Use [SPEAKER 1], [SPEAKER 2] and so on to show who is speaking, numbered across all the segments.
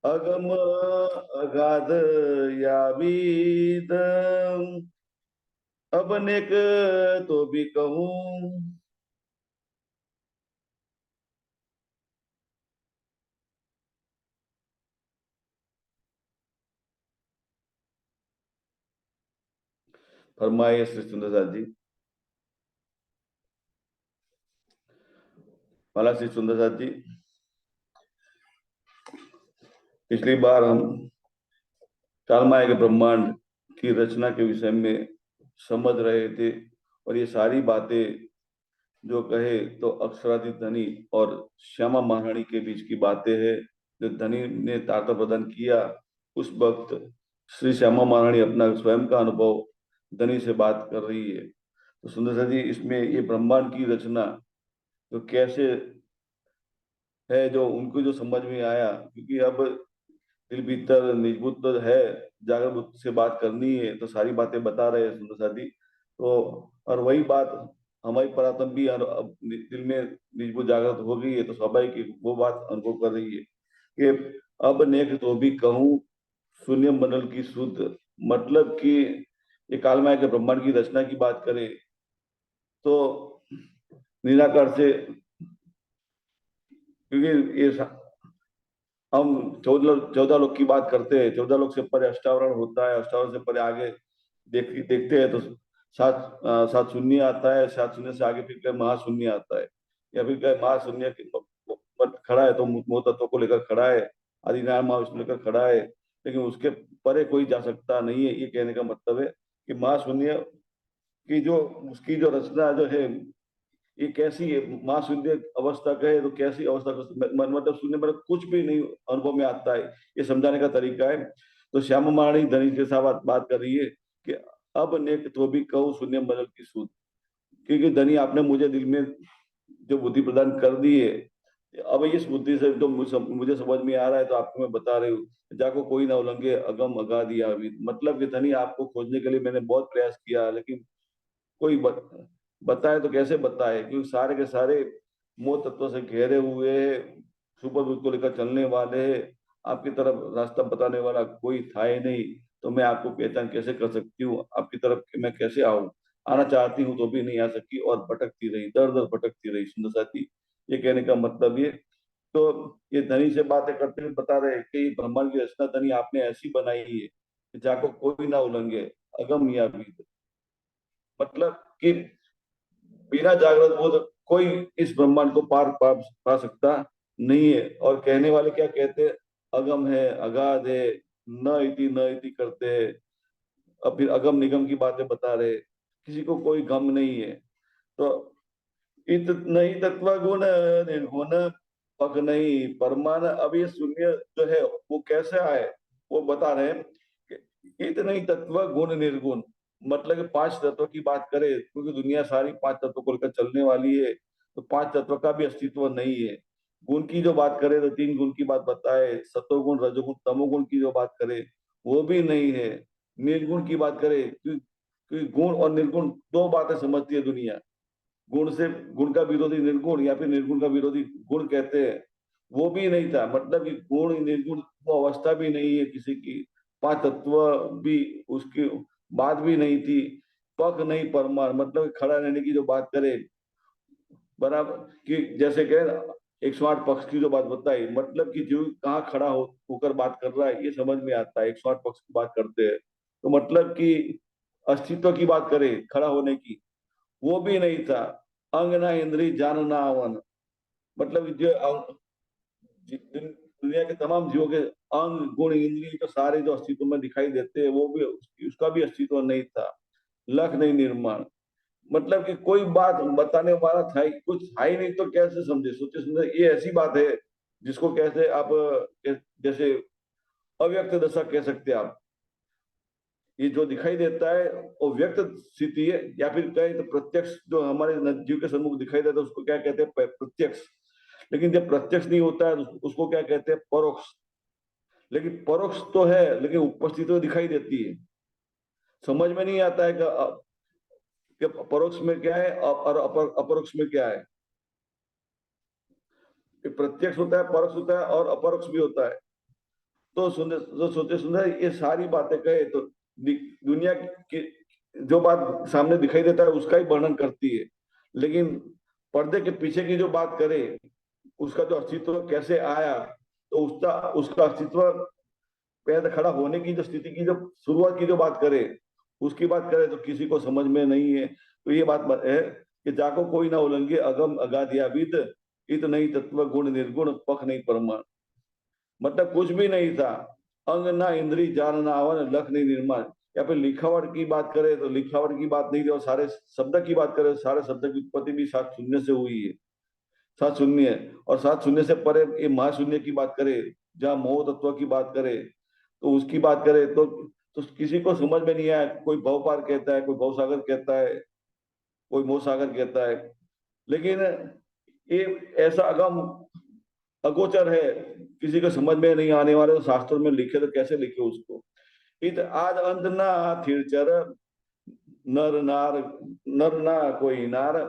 [SPEAKER 1] अगम अगाध यावीद, अब नेक तो भी कहूँ। फरमाइए श्री सुंदरदास जी। माला श्री सुंदरदास जी, पिछली बार हम कालमाय के ब्रह्मांड की रचना के विषय में समझ रहे थे, और ये सारी बातें जो कहे तो अक्षरादि धनी और श्यामा महारानी के बीच की बातें हैं। जो धनी ने तारता प्रदान किया, उस वक्त श्री श्यामा महारानी अपना स्वयं का अनुभव धनी से बात कर रही है। तो सुंदर जी, इसमें ये ब्रह्मांड की रचना जो कैसे है, जो उनको जो समझ में आया, क्योंकि अब दिल भीतर निजबुद्ध तो है, जागृत बुद्ध से बात करनी है, तो सारी बातें बता रहे हैं सुंदर साथी। तो और वही बात हमारी परात्म भी अब दिल में निजबुद्ध जागृत हो गई है, तो स्वाभाविक ही वो बात अनुभव कर रही है कि अब नेक तो भी कहूँ शून्य मंडल की शुद्ध। मतलब कि ये कालमाय के ब्रह्मांड की रचना की बात करें तो निराकार से, क्योंकि ये हम 14 लोग की बात करते हैं, 14 लोग से परे अष्टावरण होता है, अष्टावरण से परे आगे देखते हैं तो सात शून्य आता है, सात शून्य से आगे फिर महाशून्य आता है, या फिर महाशून्य पर खड़ा है तो मोह तत्व को लेकर खड़ा है, आदिनारायण महाविष्णु लेकर खड़ा है, लेकिन उसके परे कोई जा सकता नहीं है। ये कहने का मतलब है कि महाशून्य की जो उसकी जो रचना जो है, ये कैसी है, माँ शून्य अवस्था कहे तो कैसी अवस्था मतलब शून्य मतलब कुछ भी नहीं अनुभव में आता है, ये समझाने का तरीका है। तो श्यामा महारानी धनी के साथ बात कर रही है कि अब नेक तो भी कहूँ शून्य बदल की सूद, क्योंकि धनी आपने मुझे दिल में जो बुद्धि प्रदान कर दी है, अब इस बुद्धि से तो मुझे समझ में आ रहा है, तो आपको मैं बता रही हूँ, जाको कोई ना उल्लंघे अगम अगा दिया अभी। मतलब कि धनी आपको खोजने के लिए मैंने बहुत प्रयास किया, लेकिन कोई बताए तो कैसे बताए, क्योंकि सारे के सारे मोह तत्व से घेरे हुए हैं, सुपर बुद्ध को लेकर चलने वाले हैं, आपकी तरफ रास्ता बताने वाला कोई था ही नहीं। तो मैं आपको पहचान कैसे कर सकती हूँ, आपकी तरफ मैं कैसे आऊं, आना चाहती हूँ तो भी नहीं आ सकी, और भटकती रही, दर दर भटकती रही सुंदर साथी। ये कहने का मतलब ये। तो ये धनी से बातें करते हुए बता रहे हैं कि ये ब्रह्मांड की रचना धनी आपने ऐसी बनाई है कि जाको कोई ना उल्लंघे अगम या बीत। मतलब कि बिना जागृत बोध कोई इस ब्रह्मांड को पा सकता नहीं है। और कहने वाले क्या कहते हैं, अगम है, अगाध है, न इति करते हैं, अब फिर अगम निगम की बातें बता रहे, किसी को कोई गम नहीं है। तो इत नहीं तत्व गुण निर्गुण, पक नहीं परमान। अब ये शून्य जो है वो कैसे आए, वो बता रहे हैं कि इत नहीं तत्व गुण निर्गुण। मतलब कि 5 तत्व की बात करें, क्योंकि दुनिया सारी 5 तत्व को लेकर चलने वाली है, तो 5 तत्व का भी अस्तित्व नहीं है। गुण की जो बात करें तो 3 गुण की बात बताए, सतोगुण रजोगुण तमोगुण की जो बात करें वो भी नहीं है। निर्गुण की बात करें, क्योंकि गुण और निर्गुण दो बातें समझती है दुनिया। गुण से गुण का विरोधी निर्गुण, या फिर निर्गुण का विरोधी गुण कहते हैं, वो भी नहीं था। मतलब कि गुण निर्गुण वो अवस्था भी नहीं है किसी की, 5 तत्व भी उसकी बात भी नहीं थी। पक नहीं परमार, मतलब खड़ा रहने की जो बात करे, बराबर कि जैसे कहे 108 पक्ष की जो बात बताई, मतलब कि जो कहाँ खड़ा होकर बात कर रहा है ये समझ में आता है। 108 पक्ष की बात करते हैं तो मतलब कि अस्तित्व की बात करें खड़ा होने की, वो भी नहीं था। अंग ना इंद्री जान ना आवन, मतलब जो दुनिया के तमाम जीवों के अंग गुण इंद्रिय तो सारे जो अस्तित्व में दिखाई देते हैं, वो भी उसका भी अस्तित्व नहीं था। लख नहीं निर्माण, मतलब कि कोई बात बताने वाला था ही, कुछ था ही नहीं, तो कैसे समझे, सोचे समझे। ये ऐसी बात है जिसको कैसे आप जैसे अव्यक्त दशा कह सकते हैं आप। ये जो दिखाई देता है वो व्यक्त स्थिति है, या फिर कहें तो प्रत्यक्ष जो हमारे जीव के सम्मुख दिखाई देता है उसको क्या कहते हैं, प्रत्यक्ष। लेकिन जब प्रत्यक्ष नहीं होता है तो उसको क्या कहते हैं, परोक्ष। लेकिन परोक्ष तो है, लेकिन उपस्थिति तो दिखाई देती है। समझ में नहीं आता है कि परोक्ष में क्या है और अपरोक्ष में क्या है। प्रत्यक्ष होता है, परोक्ष होता है और अपरोक्ष भी होता है। तो सुंदर, तो सोचे सुंदर ये सारी बातें कहे तो दुनिया की जो बात सामने दिखाई देता है उसका ही वर्णन करती है, लेकिन पर्दे के पीछे की जो बात करे, उसका जो अस्तित्व कैसे आया, तो उसका उसका अस्तित्व पैदा खड़ा होने की जो स्थिति की जो शुरुआत की जो बात करे, उसकी बात करे तो किसी को समझ में नहीं है। तो ये बात है कि जाको कोई ना उल्लंघे अगम अगाध या विद, इत नहीं तत्व गुण निर्गुण पख नहीं परमाण। मतलब कुछ भी नहीं था, अंग ना इंद्री जान ना आवन लख नहीं निर्माण। या फिर लिखावट की बात करें तो लिखावट की बात नहीं थी, और सारे शब्द की बात करें तो सारे शब्द की उत्पत्ति भी सात शून्य से हुई है। सात शून्य, और सात शून्य से परे ये महाशून्य की बात करें, जहाँ मोह तत्व की बात करें, तो उसकी बात करें तो किसी को समझ में नहीं आया। कोई भव पार कहता है, कोई भव सागर कहता है, कोई मोह सागर कहता है, लेकिन ये ऐसा अगम अगोचर है, किसी को समझ में नहीं आने वाले। तो शास्त्रों में लिखे तो कैसे लिखे उसको। इत आज अंत ना थिर चर, नर नार, नर ना कोई नार।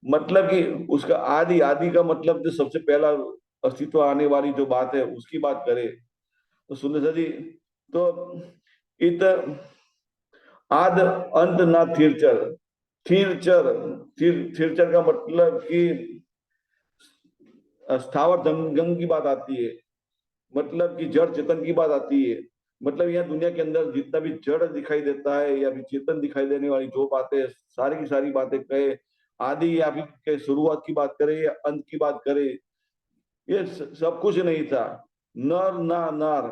[SPEAKER 1] मतलब कि उसका आदि, आदि का मतलब जो सबसे पहला अस्तित्व आने वाली जो बात है उसकी बात करे, तो सुंदर जी, तो इत आद अंत ना थिरचर। थिरचर, थिरचर का मतलब कि स्थावर जंगम की बात आती है, मतलब कि जड़ चेतन की बात आती है। मतलब यह दुनिया के अंदर जितना भी जड़ दिखाई देता है या फिर चेतन दिखाई देने वाली जो बातें, सारी की सारी बातें कहे, आदि या फिर के शुरुआत की बात करें या अंत की बात करें, ये सब कुछ नहीं था। नर ना नार,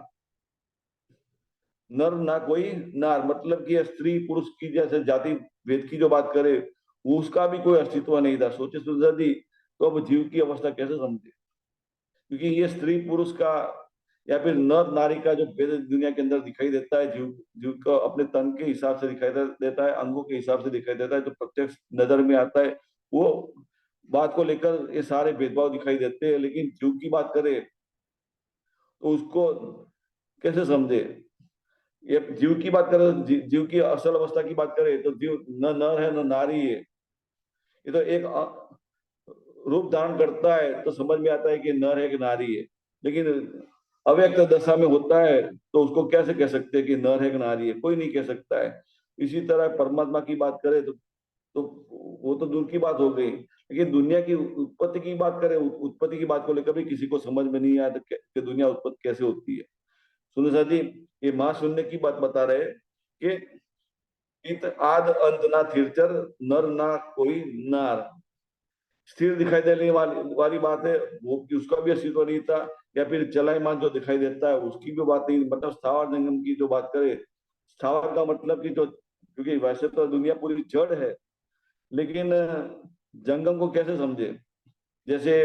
[SPEAKER 1] नर ना कोई नार, मतलब कि स्त्री पुरुष की जैसे जाति भेद की जो बात करे, उसका भी कोई अस्तित्व नहीं था। सोचे सुंदर जी, तो अब जीव की अवस्था कैसे समझे, क्योंकि ये स्त्री पुरुष का या फिर नर नारी का जो भेद दुनिया के अंदर दिखाई देता है, जीव जीव को अपने तन के हिसाब से दिखाई देता है, अंगों के हिसाब से दिखाई देता है, जो प्रत्यक्ष नजर में आता है, वो बात को लेकर ये सारे भेदभाव दिखाई देते हैं। लेकिन जीव की बात करें तो उसको कैसे समझे। ये जीव की बात करें, जीव की असल अवस्था की बात करें तो जीव न नर है न नारी है। ये तो एक रूप धारण करता है तो समझ में आता है कि नर है कि नारी है, लेकिन अव्यक्त दशा में होता है तो उसको कैसे कह सकते हैं कि नर है कि नारी है, कोई नहीं कह सकता है। इसी तरह परमात्मा की बात करें तो वो तो दूर की बात हो गई, लेकिन दुनिया की उत्पत्ति की बात करें, उत्पत्ति की बात को लेकर भी किसी को समझ में नहीं आया तो कि दुनिया उत्पत्ति कैसे होती है। सुनो सर जी, ये महाशून्य की बात बता रहे कि इत आद अंत ना थिरचर, नर ना कोई नार। स्थिर दिखाई देने वाली बात है, वो कि उसका भी अस्तित्व नहीं था। या फिर चलायमान जो दिखाई देता है उसकी भी बात नहीं। मतलब स्थावर जंगम की जो बात करें, स्थावर का मतलब कि जो, क्योंकि वैसे तो दुनिया पूरी जड़ है, लेकिन जंगम को कैसे समझे। जैसे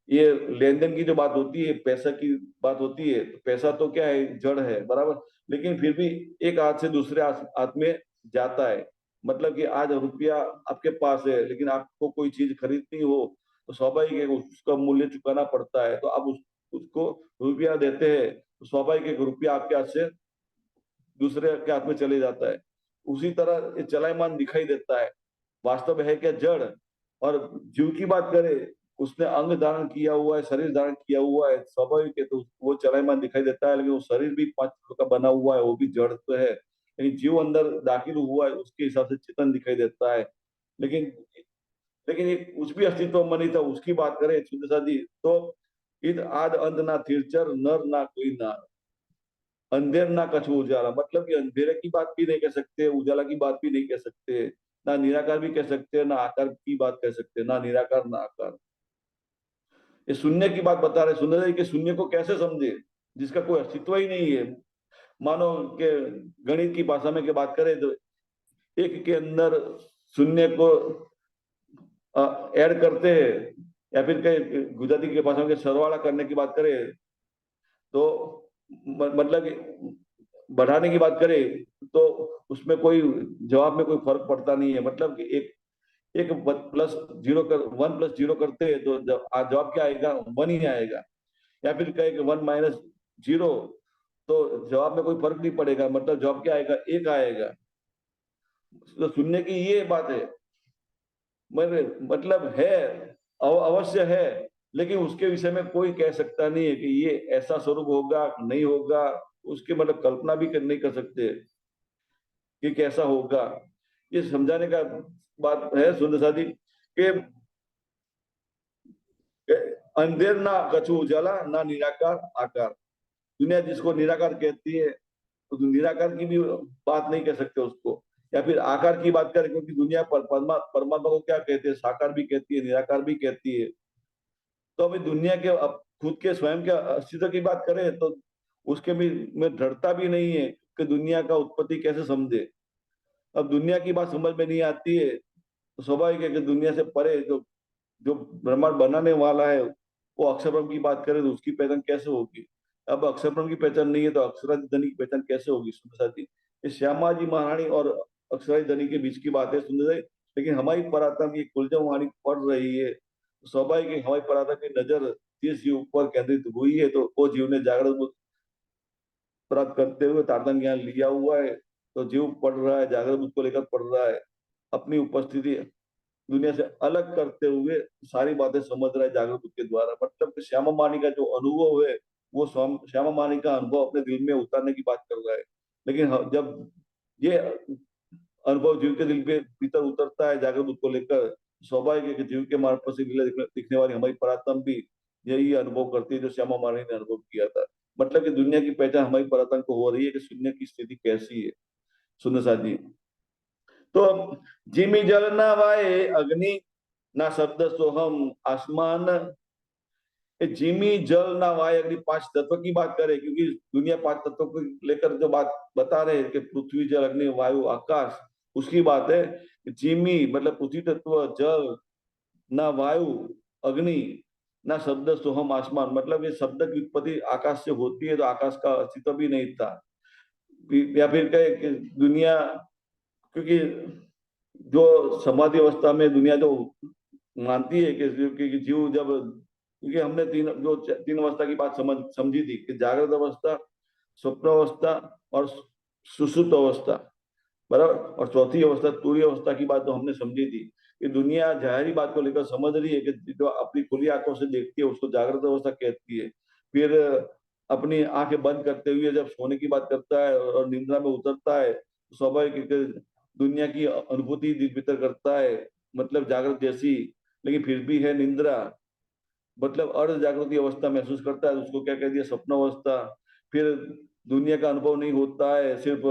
[SPEAKER 1] ये लेन देन की जो बात होती है, पैसा की बात होती है, तो पैसा तो क्या है, जड़ है बराबर, लेकिन फिर भी एक हाथ से दूसरे हाथ में जाता है। मतलब कि आज रुपया आपके पास है, लेकिन आपको कोई चीज खरीदनी हो तो स्वाभाविक है उसका मूल्य चुकाना पड़ता है। तो आप उसको रुपया देते हैं तो स्वाभाविक है रुपया आपके हाथ से दूसरे के हाथ में चले जाता है। उसी तरह ये चलायमान दिखाई देता है, वास्तव है क्या, जड़। और जीव की बात करें, उसने अंग धारण किया हुआ है, शरीर धारण किया हुआ है, स्वाभाविक है तो वो चलायमान दिखाई देता है। लेकिन वो शरीर भी पांच तत्व का बना हुआ है, वो भी जड़ तो है, लेकिन जीव अंदर दाखिल हुआ है, उसके हिसाब से चेतन दिखाई देता है। लेकिन लेकिन ये कुछ भी अस्तित्व में नहीं था। उसकी बात करें सुंदर जी, तो ईद आद अंत ना थिरचर, नर ना कोई नार, अंधेर ना कछु उजाला। मतलब कि अंधेरे की बात भी नहीं कह सकते, उजाला की बात भी नहीं कह सकते, ना निराकार भी कह सकते, ना आकार की बात कह सकते, ना निराकार ना आकार। ये शून्य की बात बता रहे सुंदर जी कि शून्य को कैसे समझे जिसका कोई अस्तित्व ही नहीं है। मानो के गणित की भाषा में के बात करें तो एक के अंदर शून्य को ऐड करते हैं, या फिर कहीं गुजराती की भाषा में सरवाड़ा करने की बात करें तो मतलब बढ़ाने की बात करें तो उसमें कोई जवाब में कोई फर्क पड़ता नहीं है। मतलब कि एक एक प्लस जीरो कर, वन प्लस जीरो करते हैं तो जवाब क्या आएगा, वन ही आएगा। या फिर कहे कि वन माइनस जीरो, तो जवाब में कोई फर्क नहीं पड़ेगा, मतलब जवाब क्या आएगा, एक आएगा। तो सुनने की ये बात है, मतलब है, अवश्य है, लेकिन उसके विषय में कोई कह सकता नहीं है कि ये ऐसा स्वरूप होगा नहीं होगा, उसके मतलब कल्पना भी नहीं कर सकते कि कैसा होगा। ये समझाने का बात है सुंदर साथी कि अंधेर ना कछु उजाला ना निराकार आकार। दुनिया जिसको निराकार कहती है तो निराकार की भी बात नहीं कह सकते उसको, या फिर आकार की बात करें, क्योंकि दुनिया पर परमात्मा को क्या कहते हैं, साकार भी कहती है, निराकार भी कहती है। तो अभी दुनिया के खुद के स्वयं के अस्तित्व की बात करें तो उसके भी में दृढ़ता भी नहीं है कि दुनिया का उत्पत्ति कैसे समझे। अब दुनिया की बात समझ में नहीं आती है तो स्वाभाविक है कि दुनिया से परे जो ब्रह्मांड बनाने वाला है वो अक्षर ब्रह्म की बात करें तो उसकी पहचान कैसे होगी। अब अक्षर ब्रह्म की पहचान नहीं है तो अक्षराधि धनी की पहचान कैसे होगी सुंदर साथी। ये श्यामा जी महारानी और अक्षराधि धनी के बीच की बात है सुंदर साथी। लेकिन हमारी परात्मा की कुलजम वाणी पढ़ रही है तो स्वाभाविक है हमारी परात्मा की नजर जिस जीव पर केंद्रित हुई है तो वो जीव ने जागृत प्राप्त करते हुए तारतम्य ज्ञान लिया हुआ है। तो जीव पढ़ रहा है, जागृत बुद्ध को लेकर पढ़ रहा है, अपनी उपस्थिति दुनिया से अलग करते हुए सारी बातें समझ रहा है जागृत बुद्ध के द्वारा। मतलब कि श्यामा मानी का जो अनुभव है वो श्यामा मानी का अनुभव अपने दिल में उतारने की बात कर रहा है। लेकिन जब ये अनुभव जीव के दिल पे भीतर उतरता है जागृत बुद्ध को लेकर, स्वाभाविक है कि जीव के मार्ग से लीला दिखने वाली हमारी परात्म भी यही अनुभव करती है जो श्यामा मानी ने अनुभव किया था। मतलब कि दुनिया की पहचान हमारी परात्म को हो रही है कि शून्य की स्थिति कैसी है सुंदर साथ जी। तो जिमी जल ना वाए अग्नि ना शब्द सोहम आसमान। जिमी जल ना वाय अग्नि पांच तत्व की बात करें, क्योंकि दुनिया पांच तत्वों को लेकर जो बात बता रहे हैं कि पृथ्वी जल अग्नि वायु आकाश, उसकी बात है। जिमी मतलब पृथ्वी तत्व, जल, ना वायु, अग्नि, ना शब्द सोहम आसमान। मतलब ये शब्द की उत्पत्ति आकाश से होती है तो आकाश का अस्तित्व भी नहीं था। या फिर कहे कि दुनिया, क्योंकि जो समाधि अवस्था में दुनिया जो मानती है कि जीव जब, क्योंकि हमने तीन अवस्था की बात समझी थी कि जागृत अवस्था, स्वप्न अवस्था और सुषुप्त अवस्था, बराबर। और चौथी अवस्था तुरीय अवस्था की बात तो हमने समझी थी कि दुनिया जाहिरी बात को लेकर समझ रही है कि जो अपनी खुली आंखों से देखती है उसको जागृत अवस्था कहती है। फिर अपनी आंखें बंद करते हुए जब सोने की बात करता है और निद्रा में उतरता है तो स्वाभाविक है कि दुनिया की अनुभूति दिल भीतर करता है, मतलब जागृत जैसी, लेकिन फिर भी है निंद्रा, मतलब अर्ध जागृति अवस्था महसूस करता है, उसको क्या कह दिया, स्वप्न अवस्था। फिर दुनिया का अनुभव नहीं होता है, सिर्फ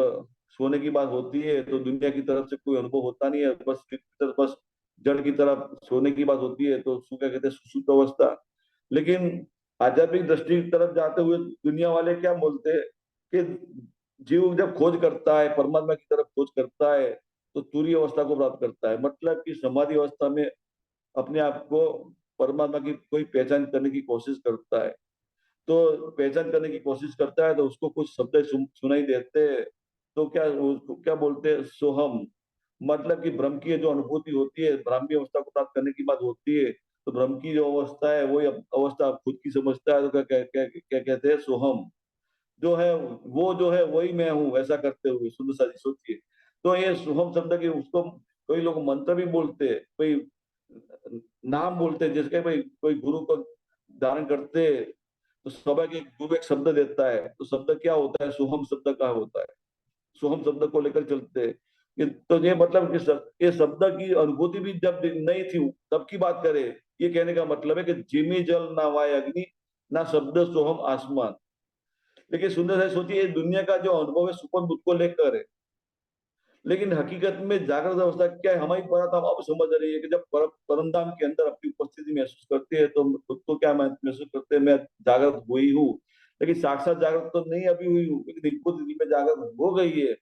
[SPEAKER 1] सोने की बात होती है तो दुनिया की तरफ से कोई अनुभव होता नहीं है, बस जड़ की तरफ सोने की बात होती है तो उसको क्या कहते हैं, सुषुप्त अवस्था। लेकिन आध्यात्मिक दृष्टि की तरफ जाते हुए दुनिया वाले क्या बोलते हैं कि जीव जब खोज करता है, परमात्मा की तरफ खोज करता है तो तुरीय अवस्था को प्राप्त करता है। मतलब कि समाधि अवस्था में अपने आप को परमात्मा की कोई पहचान करने की कोशिश करता है। तो पहचान करने की कोशिश करता है तो उसको कुछ शब्द सुनाई देते हैं, तो क्या उसको क्या बोलते हैं, सोहम। मतलब कि ब्रह्म की जो अनुभूति होती है, ब्राह्मी अवस्था को प्राप्त करने की बात होती है, तो ब्रह्म की जो अवस्था है वही अवस्था खुद की समझता है तो क्या कहते हैं, सोहम। जो है वो जो है वही मैं हूँ, ऐसा करते हुए सुंदर सा जी सोचिए। तो ये सोहम शब्द की उसको कोई लोग मंत्र भी बोलते हैं, कोई नाम बोलते हैं, जिसके भाई कोई गुरु को धारण करते हैं तो सभा के गुरु एक शब्द देता है, तो शब्द क्या होता है, सोहम शब्द का होता है। सोहम शब्द को लेकर चलते हैं तो ये मतलब कि ये शब्द की अनुभूति भी जब नहीं थी तब की बात करें। ये कहने का मतलब है कि जिमी जल ना वाय अग्नि ना शब्द सोहम आसमान। लेकिन सुंदर है, सोचिए दुनिया का जो अनुभव है सुपन बुद्ध को लेकर है, लेकिन हकीकत में जागृत अवस्था क्या है, हमारी परात्मा अब समझ रही है कि जब परम धाम के अंदर अपनी उपस्थिति महसूस करते हैं तो खुद को क्या महसूस करते हैं, मैं जागृत हुई हूँ। लेकिन साक्षात जागृत तो नहीं अभी हुई हूँ, लेकिन खुद में जागृत हो गई है,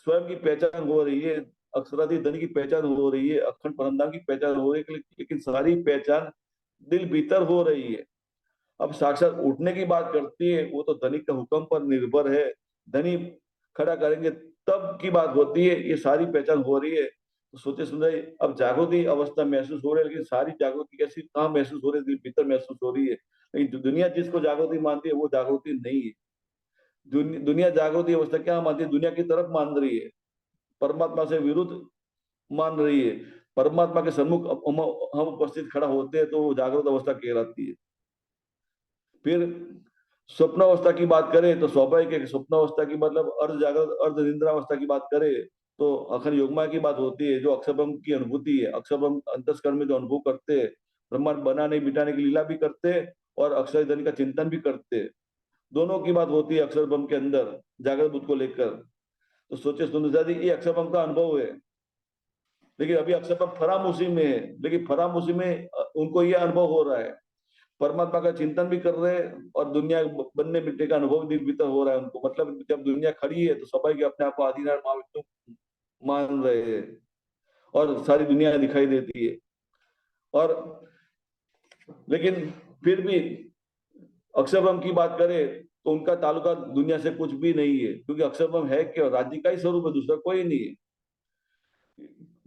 [SPEAKER 1] स्वयं की पहचान हो रही है, अक्षराधि धन की पहचान हो रही है, अखंड परमधाम की पहचान हो रही है, लेकिन सारी पहचान दिल भीतर हो रही है। अब साक्षात उठने की बात करती है वो तो धनी के हुक्म पर निर्भर है, धनी खड़ा करेंगे तब की बात होती है, ये सारी पहचान हो रही है। तो सोचे सुंदर अब जागृति अवस्था महसूस हो रही है, लेकिन सारी जागृति कैसी कहाँ महसूस हो रही है, दिल भीतर महसूस हो रही है। लेकिन दुनिया जिसको जागृति मानती है वो जागृति नहीं है। दुनिया जागृति अवस्था क्या मानती है, दुनिया की तरफ मान रही है, परमात्मा से विरुद्ध मान रही है। परमात्मा के सन्मुख हम उपस्थित खड़ा होते हैं तो वो जागृत अवस्था कहलाती है। फिर स्वप्न अवस्था की बात करें तो स्वाभाविक है कि स्वप्न अवस्था की मतलब अर्ध जागृत अर्ध निद्रा अवस्था की बात करें तो अखंड योगमा की बात होती है, जो अक्षर ब्रह्म की अनुभूति है। अक्षर ब्रह्म अंतस्करण में जो अनुभव करते हैं, ब्रह्मांड बनाने मिटाने की लीला भी करते हैं और अक्षर धन का चिंतन भी करते हैं, दोनों की बात होती है अक्षर ब्रह्म के अंदर जागृत बुद्ध को लेकर। तो सोचे सुंदर जी, ये अक्षर ब्रह्म का अनुभव है, लेकिन अभी अक्षर ब्रह्म फरामुशी में है, लेकिन फरामुशी में उनको ये अनुभव हो रहा है, परमात्मा का चिंतन भी कर रहे हैं और दुनिया बनने मिटने का अनुभव भी भीतर हो रहा है उनको। मतलब जब दुनिया खड़ी है तो सबाई के अपने आप को आदिनारायण महाविष्णु मान रहे हैं और सारी दुनिया दिखाई देती है। और लेकिन फिर भी अक्षर ब्रह्म की बात करें तो उनका ताल्लुका दुनिया से कुछ भी नहीं है, क्योंकि अक्षर ब्रह्म है क्या, राज्य का ही स्वरूप है, दूसरा कोई नहीं है।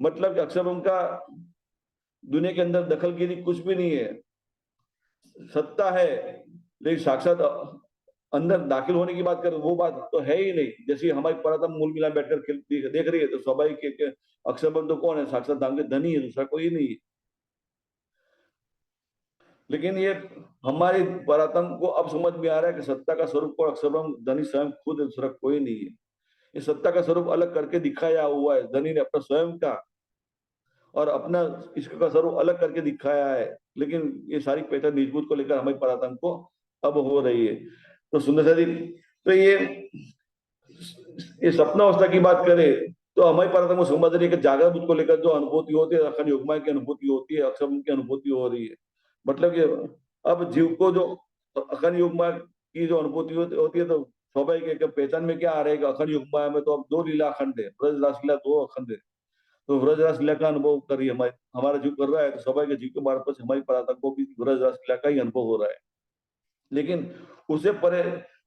[SPEAKER 1] मतलब अक्षर ब्रह्म का दुनिया के अंदर दखलगिरी कुछ भी नहीं है, सत्ता है, लेकिन साक्षात अंदर दाखिल होने की बात कर वो बात तो है ही नहीं। जैसे हमारी परातम मूल मिला बैठकर देख रही है तो स्वाभाविक है कि अक्षर ब्रह्म तो कौन है, साक्षात धाम के धनी है, दूसरा कोई नहीं है। लेकिन ये हमारी परातम को अब समझ में आ रहा है कि सत्ता का स्वरूप और अक्षर ब्रह्म धनी स्वयं खुद है, दूसरा कोई नहीं है। ये सत्ता का स्वरूप अलग करके दिखाया हुआ है धनी ने अपना स्वयं का, और अपना इसका स्वरूप अलग करके दिखाया है। लेकिन ये सारी पहचान निजभूत को लेकर हमारी परातम को अब हो रही है। तो सुंदर सा जी, तो ये सपनावस्था की बात करें तो हमारी परातम को समझ रही है कि जागृत बुद्ध को लेकर जो अनुभूति होती है, अखंड योगमाया की अनुभूति होती है, अक्षर की अनुभूति हो रही है। मतलब कि अब जीव को जो अखंड योगमाया की जो अनुभूति होती है तो स्वाभाविक है कि पहचान में क्या आ रहा है कि अखंड योगमाया में तो अब दो लीला अखंड है, ब्रज रास लीला दो अखंड है। तो ब्रज रास लीला का अनुभव कर रही है हमारा जीव कर रहा है, तो स्वाभाविक जीव के मार्फत से हमारी परातम को भी ब्रज रास लीला का ही अनुभव हो रहा है। लेकिन उससे परे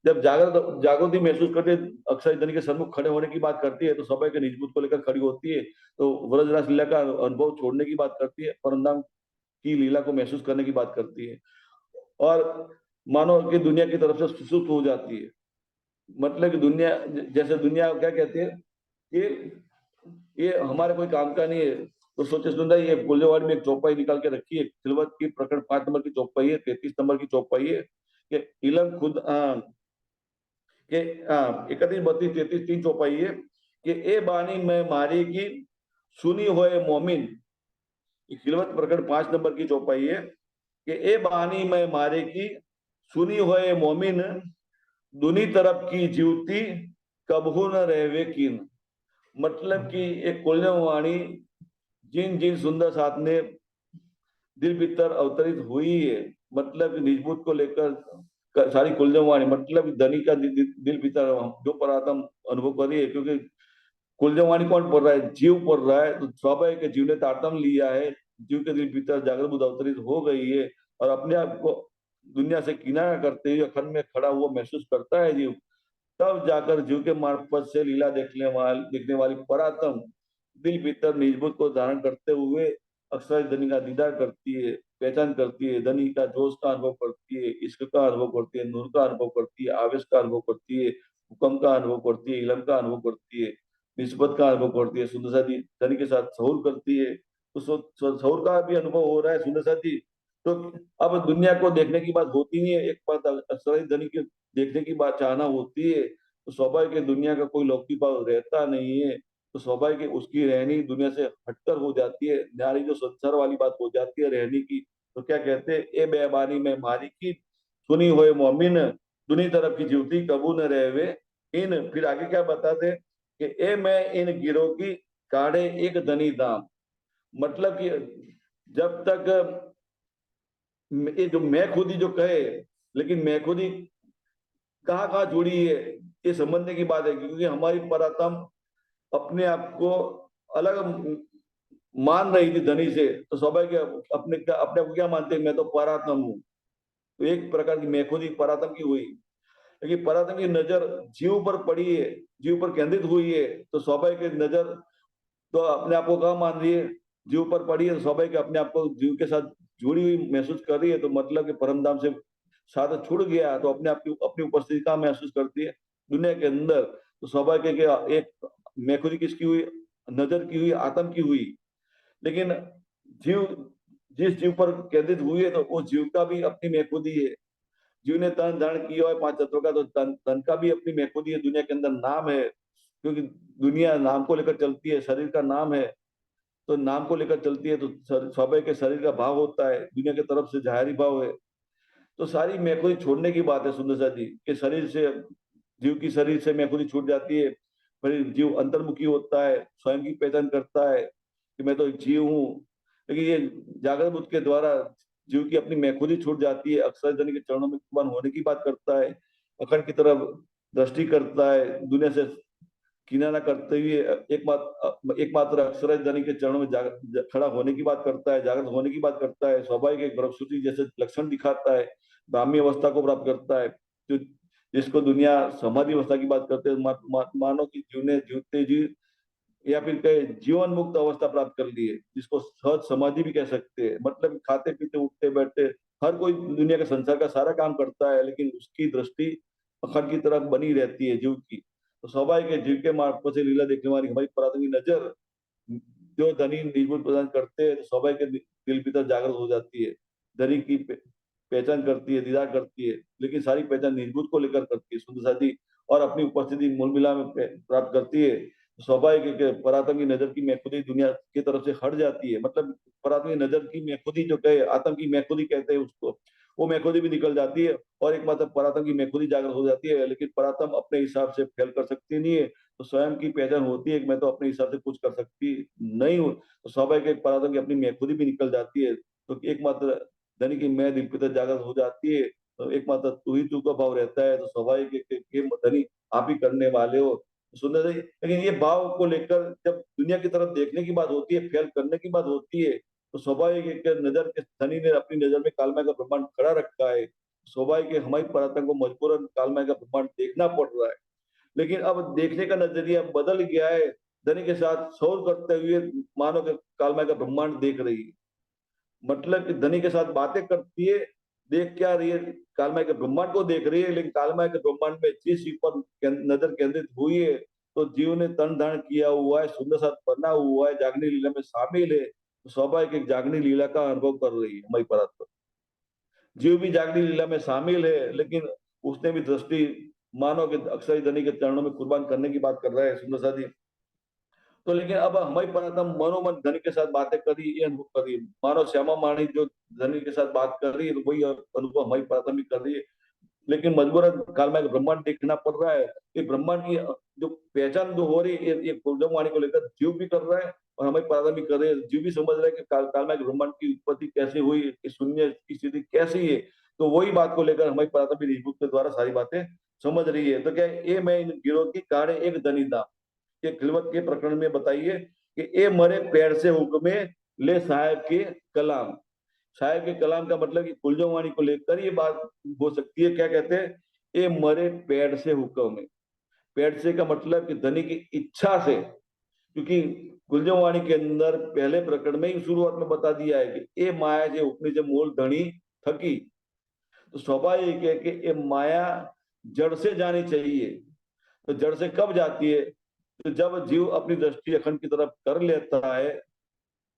[SPEAKER 1] जब जागृति महसूस करते अक्षय धनी के सन्मुख खड़े होने की बात करती है तो सभा के निजभूत को लेकर खड़ी होती है, तो व्रजरास लीला का अनुभव छोड़ने की बात करती है, परमधाम की लीला को महसूस करने की बात करती है, और मानो कि दुनिया की तरफ से सुसुप्त हो जाती है। मतलब कि दुनिया, जैसे दुनिया क्या कहती है कि ये हमारे कोई काम का नहीं है। तो सोचे सुंदर, ये गुल्लेवाड़ में एक चौपाई निकाल के रखी है, खिलवत की प्रकरण 5 नंबर की चौपाई है, 33 नंबर की चौपाई है कि इलम खुद के 31, 32, 33 तीन चौपाई है कि ए बानी में मारी की सुनी होए मोमिन। खिलवत प्रकरण 5 नंबर की चौपाई है कि ए बानी में मारे की सुनी होए मोमिन, दुनी तरफ की जीवती कबहू न रहवे कीन। मतलब कि एक कुलवाणी जिन जिन सुंदर साथ ने दिल भीतर अवतरित हुई है, मतलब निजभूत को लेकर सारी कुलजमवाणी, मतलब धनी का दिल भीतर जो परातम अनुभव कर रही है, क्योंकि कुलजमवाणी कौन पढ़ रहा है, जीव पढ़ रहा है, तो स्वाभाविक है जीव ने तारतम लिया है, जीव के दिल भीतर जागृत बुद्ध अवतरित हो गई है और अपने आप को दुनिया से किनारा करते हुए अखंड में खड़ा हुआ महसूस करता है जीव। तब जाकर जीव के मार्फत से लीला देखने वाली परातम दिल भीतर निजभूत को धारण करते हुए अक्षर धनी का दीदार करती है, पहचान करती है, धनी का जोश का अनुभव करती है, इश्क का अनुभव करती है, नूर का अनुभव करती है, आवेश का अनुभव करती है, हुक्म का अनुभव करती है, इलम का अनुभव करती है, निस्बत का अनुभव करती है, सुंदर साथी धनी के साथ सहूर करती है। तो सहूर का भी अनुभव हो रहा है सुंदर साथी। तो अब दुनिया को देखने की बात होती नहीं है, एक बात अक्षर धनी के देखने की बात चाहना होती है, तो स्वाभाविक है दुनिया का कोई लौकिक भाव रहता नहीं है, तो स्वाभाविक है उसकी रहनी दुनिया से हटकर हो जाती है, न्यारी जो संसार वाली बात हो जाती है रहनी की। तो क्या कहते हैं, ए बेबानी में मारी की सुनी हुए मोमिन, दुनी तरफ की जीवती कबू न रहवे इन। फिर आगे क्या बताते कि ए मैं इन गिरोह की काढ़े एक धनी दाम। मतलब कि जब तक ये जो मैं खुद ही जो कहे, लेकिन मैं खुद ही कहाँ कहाँ जुड़ी है, ये समझने की बात है, क्योंकि हमारी परातम अपने आप को अलग मान रही थी धनी से, तो स्वाभाविक अपने अपने को क्या मानते हैं, मैं तो परात्म हूँ। तो एक प्रकार की मैं खुद ही परात्म की हुई, लेकिन परात्म की नजर जीव पर पड़ी है, जीव पर केंद्रित हुई है, तो स्वाभाविक नजर तो अपने आप को कहाँ मान रही है, जीव पर पड़ी है, तो स्वाभाविक अपने आप को जीव के साथ जुड़ी हुई महसूस कर रही है। तो मतलब कि परमधाम से साथ छुड़ गया तो अपने आप की अपनी उपस्थिति का महसूस करती है दुनिया के अंदर। तो स्वाभाविक है कि एक मैं खुद किसकी हुई, नजर की हुई, आत्म की हुई। लेकिन जीव जिस जीव पर केंद्रित हुई है तो वो जीव का भी अपनी महफूदी है। जीव ने तन धारण किया है पांच तत्वों का, तो तन का भी अपनी महफूदी है, दुनिया के अंदर नाम है, क्योंकि दुनिया नाम को लेकर चलती है, शरीर का नाम है, तो नाम को लेकर चलती है, तो स्वाभाविक के शरीर का भाव होता है, दुनिया की तरफ से जाहिरी भाव है। तो सारी मैखुदी छोड़ने की बात है सुंदर सा जी, कि शरीर से, जीव की शरीर से मैखुदी छूट जाती है, फिर जीव अंतर्मुखी होता है, स्वयं की पहचान करता है कि मैं तो एक जीव हूँ। लेकिन ये जागृत बुद्ध के द्वारा जीव की अपनी मैखुदी छूट जाती है, अक्षर जन के चरणों में कुर्बान होने की बात करता है, अखंड की तरफ दृष्टि करता है, दुनिया से किनारा करते हुए एकमात्र अक्षर धनी के चरणों में खड़ा होने की बात करता है, जागृत होने की बात करता है, स्वाभाविक एक ब्रह्मश्रुति जैसे लक्षण दिखाता है, ब्राह्मी अवस्था को प्राप्त करता है, जो जिसको दुनिया समाधि अवस्था की बात करते हैं। मानो कि जीव ने जीवते जी या फिर कहे जीवन मुक्त अवस्था प्राप्त कर ली है, जिसको सहज समाधि भी कह सकते हैं। मतलब खाते पीते उठते बैठते हर कोई दुनिया के संसार का सारा काम करता है, लेकिन उसकी दृष्टि अखंड की तरफ बनी रहती है जीव की। तो स्वाभाविक है, जीव के मार्ग से लीला देखने वाली हमारी प्राथमिक नजर जो धनी निर्गुण प्रदान करते हैं, तो स्वाभाविक है, दिल भीतर जागृत हो जाती है, धनी की पहचान करती है, दीदार करती है, लेकिन सारी पहचान निर्गुण को लेकर करती है सुंदर साथी, और अपनी उपस्थिति मूल मिला में प्राप्त करती है। स्वाभाविक है कि परात्म की नजर की मैखुदी दुनिया की तरफ से हट जाती है। मतलब परात्म की नजर की मैखुदी जो कहे, आत्म की मैखुदी कहते हैं उसको, वो मैखुदी भी निकल जाती है, और एक मात्र परात्म की मैखुदी जागृत हो जाती है। लेकिन परात्म अपने हिसाब से फैल कर सकती नहीं है, तो स्वयं की पहचान होती है कि मैं तो अपने हिसाब से कुछ कर सकती नहीं हूँ। तो स्वाभाविक एक परात्म की अपनी मैखुदी भी निकल जाती है, तो एकमात्र धनी की मैं दिल पितर जागृत हो जाती है, तो एकमात्र तू ही तू का भाव रहता है। तो स्वाभाविक है कि धनी आप ही करने वाले हो, सुंदर है। लेकिन ये भाव को लेकर जब दुनिया की तरफ देखने की बात होती है, ख्याल करने की बात होती है, तो स्वाभाविक है कि नजर के धनी ने अपनी नजर में कालमय का ब्रह्मांड खड़ा रखा है। स्वाभाविक है हमारी परात्म को मजबूरन कालमय का ब्रह्मांड देखना पड़ रहा है। लेकिन अब देखने का नजरिया बदल गया है, धनी के साथ शोर करते हुए मानो के कालमय का ब्रह्मांड देख रही है। मतलब कि धनी के साथ बातें करती है, देख क्या रही है, कालमय के ब्रह्मांड को देख रही है, लेकिन कालमय के ब्रह्मांड में जिस चीज पर नजर केंद्रित हुई है, तो जीव ने तन धारण किया हुआ है, सुंदर साथ बना हुआ है, जागनी लीला में शामिल है, तो स्वाभाविक एक जागनी लीला का अनुभव कर रही है हमारी परात्पर। जीव भी जागनी लीला में शामिल है, लेकिन उसने भी दृष्टि मानव के अक्षय धनी के चरणों में कुर्बान करने की बात कर रहा है सुंदर साथी। तो लेकिन अब हमारी परातम मनोमन धनी के साथ बातें करी, ये अनुभव करी, मानो श्यामा माणी जो धनी के साथ बात कर रही है, वही अनुभव हमारी परातम भी कर रही है। लेकिन मजबूरन कालमय का ब्रह्मांड देखना पड़ रहा है। ये ब्रह्मांड की जो पहचान जो हो रही है, ये वाणी को लेकर जीव भी कर रहा है, और हमारी परातम भी कर रहे हैं। जीव भी समझ रहा है कि कालमय के ब्रह्मांड की उत्पत्ति कैसे हुई, शून्य की स्थिति कैसी है। तो वही बात को लेकर हमारी परातम भी रिजबुक के द्वारा सारी बातें समझ रही है। तो क्या ये मैं इन गिरोह की कहानी एक धनी था के खिलवत के प्रकरण में बताइए कि ए मरे पैर से हुक्मे ले साहेब के कलाम। साहेब के कलाम का मतलब कि कुलजोवाणी को लेकर ये बात हो सकती है। क्या कहते हैं, ए मरे पेड़ से हुक्म है। पेड़ से का मतलब कि धनी की इच्छा से, क्योंकि गुलजोवाणी के अंदर पहले प्रकरण में ही शुरुआत में बता दिया है कि ए माया जे उपनी जब मूल धनी थकी। तो स्वाभाविक है कि ये माया जड़ से जानी चाहिए। तो जड़ से कब जाती है, तो जब जीव अपनी दृष्टि अखंड की तरफ कर लेता है,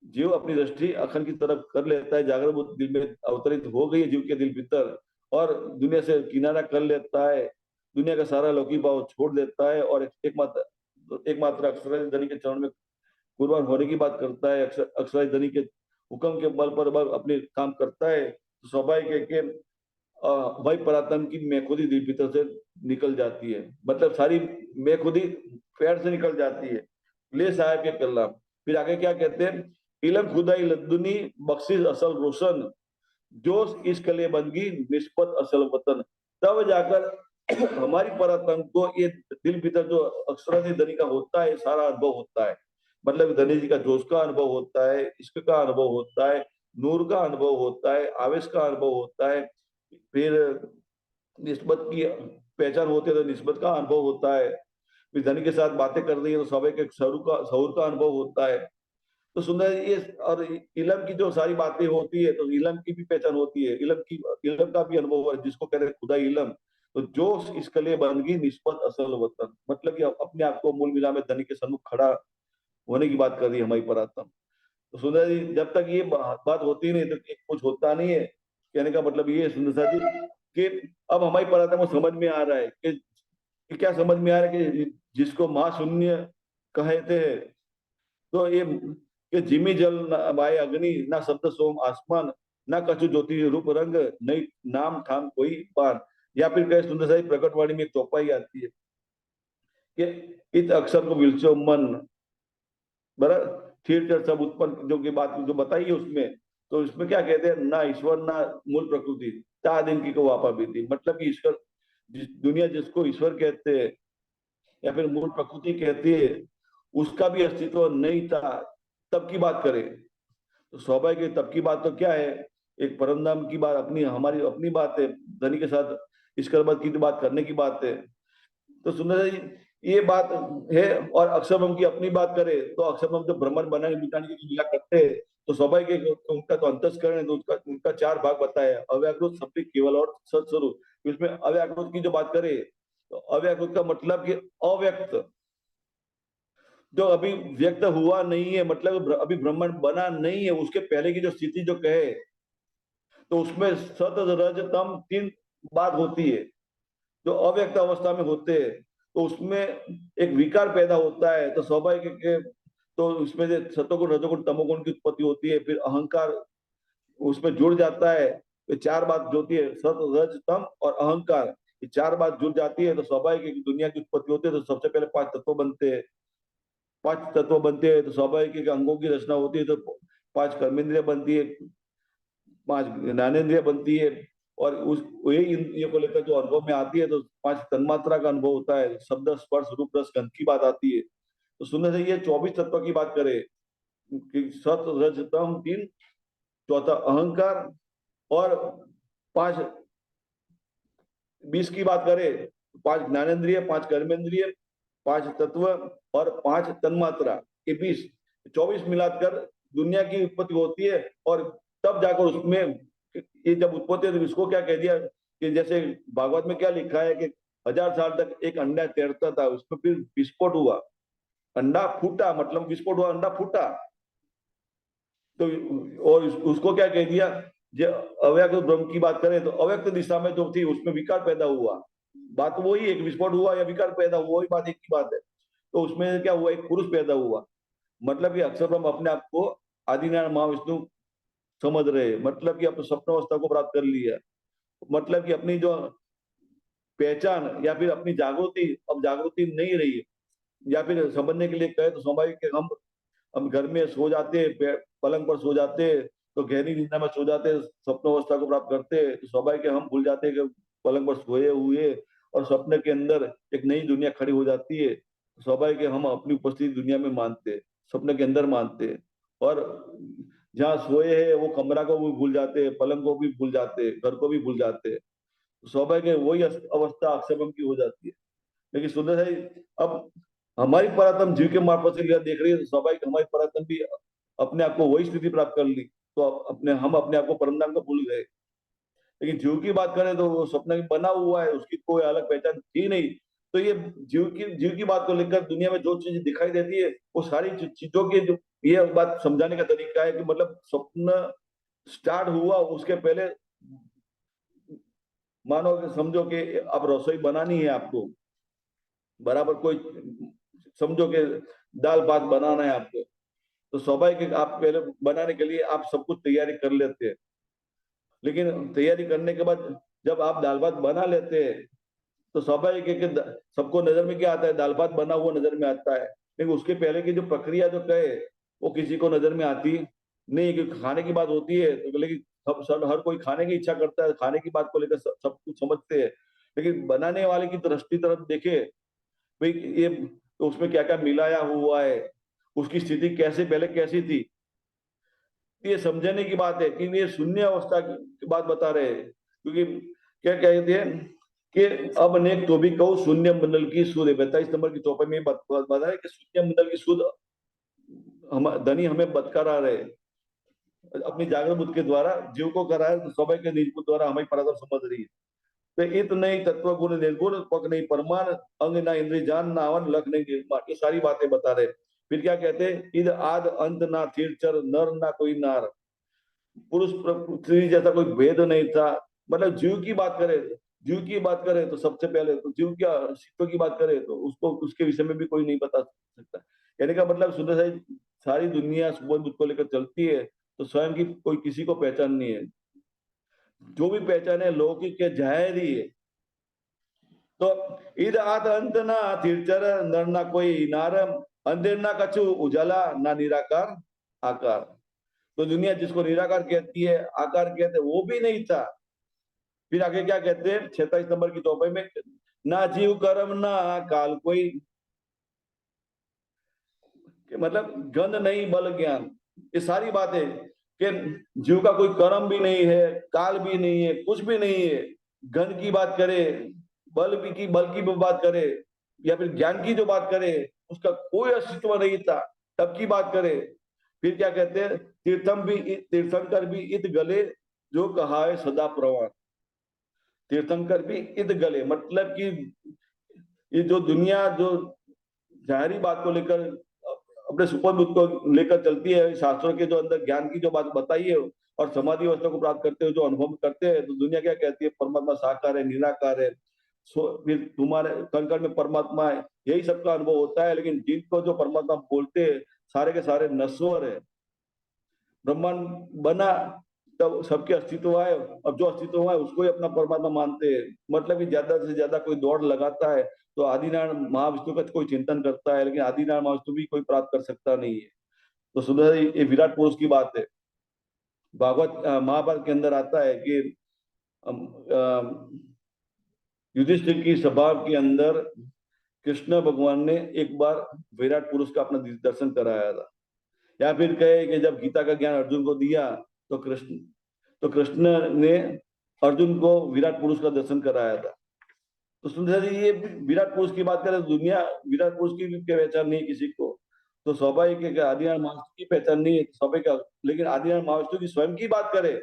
[SPEAKER 1] जीव अपनी दृष्टि अखंड की तरफ कर लेता है, जागृत बुद्धि दिल में अवतरित हो गई है जीव के दिल भीतर, और दुनिया से किनारा कर लेता है, दुनिया का सारा लौकिक भाव छोड़ देता है, और एकमात्र अक्षर धनी के चरण में कुर्बान होने की बात करता है, अक्षर धनी के हुक्म के बल पर अपने काम करता है। तो स्वाभाविक है कि वही परातम की मैं खुद ही दिल भीतर से निकल जाती है। मतलब सारी मैं खुद ही पैर से निकल जाती है, ले साहब के कलाम। फिर आगे क्या कहते हैं, इलम खुदाई लद्दुनी बख्शिश असल रोशन, जोश इस कले बनगी निस्बत असल वतन। तब जाकर हमारी परातम को ये दिल भीतर जो अक्षर धनी का होता है, सारा अनुभव होता है। मतलब धनी जी का जोश का अनुभव होता है, इश्क का अनुभव होता है, नूर का अनुभव होता है, आवेश का अनुभव होता है। फिर निस्बत की पहचान होती है तो निस्बत का अनुभव होता है। फिर धनी के साथ बातें कर रही है तो स्वाभाविक एक शऊर का अनुभव होता है। तो सुंदर ये, और इलम की जो सारी बातें होती है तो इलम की भी पहचान होती है, इलम का भी अनुभव है, जिसको कहते हैं खुदा इलम। तो जो इसके लिए बनगी निस्बत असल वतन, मतलब कि अपने आप को मूल मिला में धनी के सम्मुख खड़ा होने की बात कर रही है हमारी परात्म। तो सुंदर जी जब तक ये बात होती नहीं तो कुछ होता नहीं है। कहने का मतलब ये है सुंदर जी कि अब हमारी पराक्रम को समझ में आ रहा है कि क्या समझ में आ रहा है कि जिसको महाशून्य कहते हैं, तो ये कि जिमी जल न वाय अग्नि ना शब्द सोम आसमान ना कछु ज्योति रूप रंग नहीं नाम ठाम कोई बार। या फिर कहे सुंदर साहिब प्रकटवाणी में एक चौपाई आती है कि इत अक्षर को विलसो मन, बराबर, फिर सब उत्पन्न जो की बात जो बताई है उसमें, तो इसमें क्या कहते हैं, ना ईश्वर ना मूल प्रकृति ता दिन की को वापा भी थी। मतलब कि ईश्वर दुनिया जिसको ईश्वर कहते हैं या फिर मूल प्रकृति कहती है, उसका भी अस्तित्व नहीं था तब की बात करें। तो स्वाभाविक है, तब की बात तो क्या है, एक परम धाम की बात अपनी हमारी अपनी बात है, धनी के साथ इसके बाद की बात करने की बात है। तो सुंदर जी ये बात है। और अक्षरब्रह्म की अपनी बात करें तो अक्षरब्रह्म जो ब्रह्मांड बनाने बिताने की लीला करते हैं, तो स्वाभाविक है कि उनका तो अंतस्करण है, तो उसका उनका चार भाग बताया, अव्याकृत सत्य केवल और सत्स्वरूप। इसमें अव्याकृत की जो बात करें तो अव्याकृत का मतलब कि अव्यक्त, जो अभी व्यक्त हुआ नहीं है, मतलब अभी ब्रह्मांड बना नहीं है, उसके पहले की जो स्थिति जो कहे, तो उसमें सत रज तम तीन बात होती है जो अव्यक्त अवस्था में होते हैं। तो उसमें एक विकार पैदा होता है, तो स्वाभाविक है तो उसमें से सतोगुण रजोगुण तमोगुण की उत्पत्ति होती है, फिर अहंकार उसमें जुड़ जाता है। तो चार बात जो होती है सत रज तम और अहंकार, ये चार बात जुड़ जाती है, तो स्वाभाविक है कि दुनिया की उत्पत्ति होती है। तो सबसे पहले पांच तत्व बनते हैं, पांच तत्व बनते हैं तो स्वाभाविक है कि अंगों की रचना होती है, तो पांच कर्मेंद्रिय बनती है, पांच ज्ञानेन्द्रिय बनती है, और उस यही इंद्रियों को लेकर जो अनुभव में आती है, तो पांच तन्मात्रा का अनुभव होता है, शब्द स्पर्श रूप रस गंध की बात आती है। तो सुनने से ये 24 तत्व की बात करें कि सत रज तम तीन, चौथा अहंकार, और पांच 20 की बात करें तो पांच ज्ञानेन्द्रिय, पांच कर्मेंद्रिय, पांच तत्व और पांच तन्मात्रा, ये 20, 24 मिलाकर दुनिया की उत्पत्ति होती है। और तब जाकर उसमें ये जब उत्पत्ति है तो इसको क्या कह दिया कि जैसे भागवत में क्या लिखा है कि 1000 साल तक एक अंडा तैरता था, उसमें फिर विस्फोट हुआ, अंडा फूटा, मतलब विस्फोट हुआ, अंडा फूटा। तो और उसको क्या कह दिया, जो अव्यक्त ब्रह्म की बात करें तो अव्यक्त दिशा में जो थी उसमें विकार पैदा हुआ, बात वही एक विस्फोट हुआ या विकार पैदा हुआ, वही बात एक की बात है। तो उसमें क्या हुआ, एक पुरुष पैदा हुआ, मतलब कि अक्षर ब्रह्म अपने आप को आदिनारायण महाविष्णु समझ रहे, मतलब कि अपने स्वप्न अवस्था को प्राप्त कर लिया, मतलब कि अपनी जो पहचान या फिर अपनी जागृति अब जागृति नहीं रही है। या फिर समझने के लिए कहे तो स्वाभाविक हम घर में सो जाते हैं, पलंग पर सो जाते हैं, तो गहरी निद्रा में सो जाते हैं, स्वप्न अवस्था को प्राप्त करते हैं, तो स्वाभाविक है हम भूल जाते हैं कि पलंग पर सोए हुए, और स्वप्न के अंदर एक नई दुनिया खड़ी हो जाती है। तो स्वाभाविक है हम अपनी उपस्थिति दुनिया में मानते हैं, स्वप्न के अंदर मानते हैं, और जहाँ सोए हैं वो कमरा को भी भूल जाते हैं, पलंग को भी भूल जाते हैं, घर को भी भूल जाते हैं। तो स्वाभाविक है वही अवस्था अक्षरब्रह्म की हो जाती है। लेकिन सुंदर है, अब हमारी परात्म जीव के मार्फत से लिया देख रही है, तो स्वाभाविक हमारी परात्म भी अपने आप को वही स्थिति प्राप्त कर ली, तो अपने हम अपने आप को परम धाम को भूल गए। लेकिन जीव की बात करें तो वो स्वप्न में बना हुआ है, उसकी कोई अलग पहचान थी नहीं। तो ये जीव की बात को लेकर दुनिया में जो चीज दिखाई देती है, वो सारी चीजों की जो ये बात समझाने का तरीका है कि मतलब स्वप्न स्टार्ट हुआ उसके पहले, मानो कि समझो कि अब रसोई बनानी है आपको, बराबर कोई समझो कि दाल भात बनाना है आपको, तो स्वाभाविक है आप पहले बनाने के लिए आप सब कुछ तैयारी कर लेते हैं। लेकिन तैयारी करने के बाद जब आप दाल भात बना लेते हैं, तो स्वाभाविक है कि सबको नजर में क्या आता है, दाल भात बना हुआ नजर में आता है। लेकिन उसके पहले की जो प्रक्रिया जो कहे वो किसी को नजर में आती नहीं, कि खाने की बात होती है तो लेकिन सब हर कोई खाने की इच्छा करता है, खाने की बात को लेकर सब कुछ समझते हैं। लेकिन बनाने वाले की दृष्टि तरफ देखे भाई, ये तो उसमें क्या क्या मिलाया हुआ है, उसकी स्थिति कैसे पहले कैसी थी, ये समझने की बात है कि ये शून्य अवस्था की बात बता रहे हैं। क्योंकि क्या कहते हैं कि अब अनेक तो भी कहो शून्य मंडल की सूद है, 42 नंबर की चौपाई में बता है कि शून्य मंडल की सूद हम धनी हमें बतकरा रहे अपनी जागृत बुद्ध के द्वारा जीव को करा है, तो स्वाभाविक के निज बुद्ध द्वारा हमें पराधर समझ रही है। तो इत नहीं तत्व गुण निर्गुण पक नहीं परमान अंग ना इंद्रिय जान ना आवन लख नहीं निर्माण, ये सारी बातें बता रहे। फिर क्या कहते हैं, इद आद अंत ना तीर्चर नर ना कोई नार, पुरुष स्त्री जैसा कोई भेद नहीं था। मतलब जीव की बात करें, जीव की बात करें तो सबसे पहले तो जीव के अस्तित्व की बात करें तो उसको उसके विषय में भी कोई नहीं बता सकता। कहने का मतलब सुंदर साई, सारी दुनिया सुबह बुद्ध को लेकर चलती है तो स्वयं की कोई किसी को पहचान नहीं है। जो भी पहचान है लौकिक के जाहिर ही है। तो ईद आद अंत ना तीर्चर नर ना कोई नारम, अंधेर ना कछु उजाला ना निराकार आकार। तो दुनिया जिसको निराकार कहती है, आकार कहते हैं, वो भी नहीं था। फिर आगे क्या कहते हैं 46 नंबर की चौपाई में, ना जीव कर्म ना काल कोई, मतलब गंध नहीं बल ज्ञान, ये सारी बातें कि जीव का कोई कर्म भी नहीं है, काल भी नहीं है, कुछ भी नहीं है। गंध की बात करे, बल की भी बात करे, या फिर ज्ञान की जो बात करे, उसका कोई अस्तित्व नहीं था। तब की बात करे, फिर क्या कहते हैं, तीर्थंकर भी इत गले जो कहा है सदा प्रवान। तीर्थंकर भी इत गले मतलब कि ये जो दुनिया जो जाहिरी बात को लेकर अपने सुपर बुद्ध को लेकर चलती है, शास्त्रों के जो अंदर ज्ञान की जो बात बताई है और समाधि अवस्था को प्राप्त करते हुए जो अनुभव करते हैं, तो दुनिया क्या कहती है, परमात्मा साकार है, निराकार है। फिर तुम्हारे कंकड़ में परमात्मा है, यही सबका अनुभव होता है। लेकिन जिनको जो परमात्मा बोलते हैं, सारे के सारे नश्वर है। ब्रह्मांड बना तब सबके अस्तित्व आए, और जो अस्तित्व है उसको ही अपना परमात्मा मानते हैं। मतलब कि ज्यादा से ज्यादा कोई दौड़ लगाता है तो आदिनारायण महाविष्णु का कोई चिंतन करता है, लेकिन आदिनारायण महाविष्णु भी कोई प्राप्त कर सकता नहीं है। तो सुंदर ये विराट पुरुष की बात है। भागवत महाभारत के अंदर आता है कि युधिष्ठिर की सभा के अंदर कृष्ण भगवान ने एक बार विराट पुरुष का अपना दर्शन कराया था। या फिर कहे कि जब गीता का ज्ञान अर्जुन को दिया तो कृष्ण ने अर्जुन को विराट पुरुष का दर्शन कराया था। तो सुंदर जी ये विराट पुरुष की बात करें तो दुनिया विराट पुरुष की भी पहचान नहीं है किसी को। तो स्वाभाविक है कि आदिनारायण महाविष्णु की पहचान नहीं है, स्वाभाविक है। लेकिन आदिनारायण महाविष्णु की स्वयं की बात करें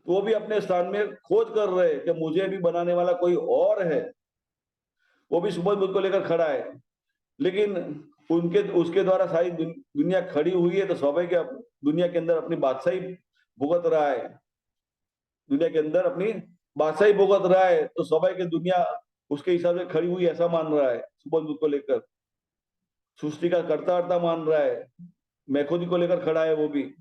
[SPEAKER 1] तो वो भी अपने स्थान में खोज कर रहे हैं कि मुझे भी बनाने वाला कोई और है। वो भी सुबोध बुद्ध को लेकर खड़ा है, लेकिन उनके उसके द्वारा सारी दुनिया खड़ी हुई है, तो स्वाभाविक है दुनिया के अंदर अपनी बादशाही भुगत रहा है। दुनिया के अंदर अपनी बादशाही भुगत रहा है, तो स्वाभाविक है दुनिया उसके हिसाब से खड़ी हुई ऐसा मान रहा है। सुबोध बुद्ध को लेकर सृष्टि का कर्ता हर्ता मान रहा है, मैखोदी को लेकर खड़ा है वो भी।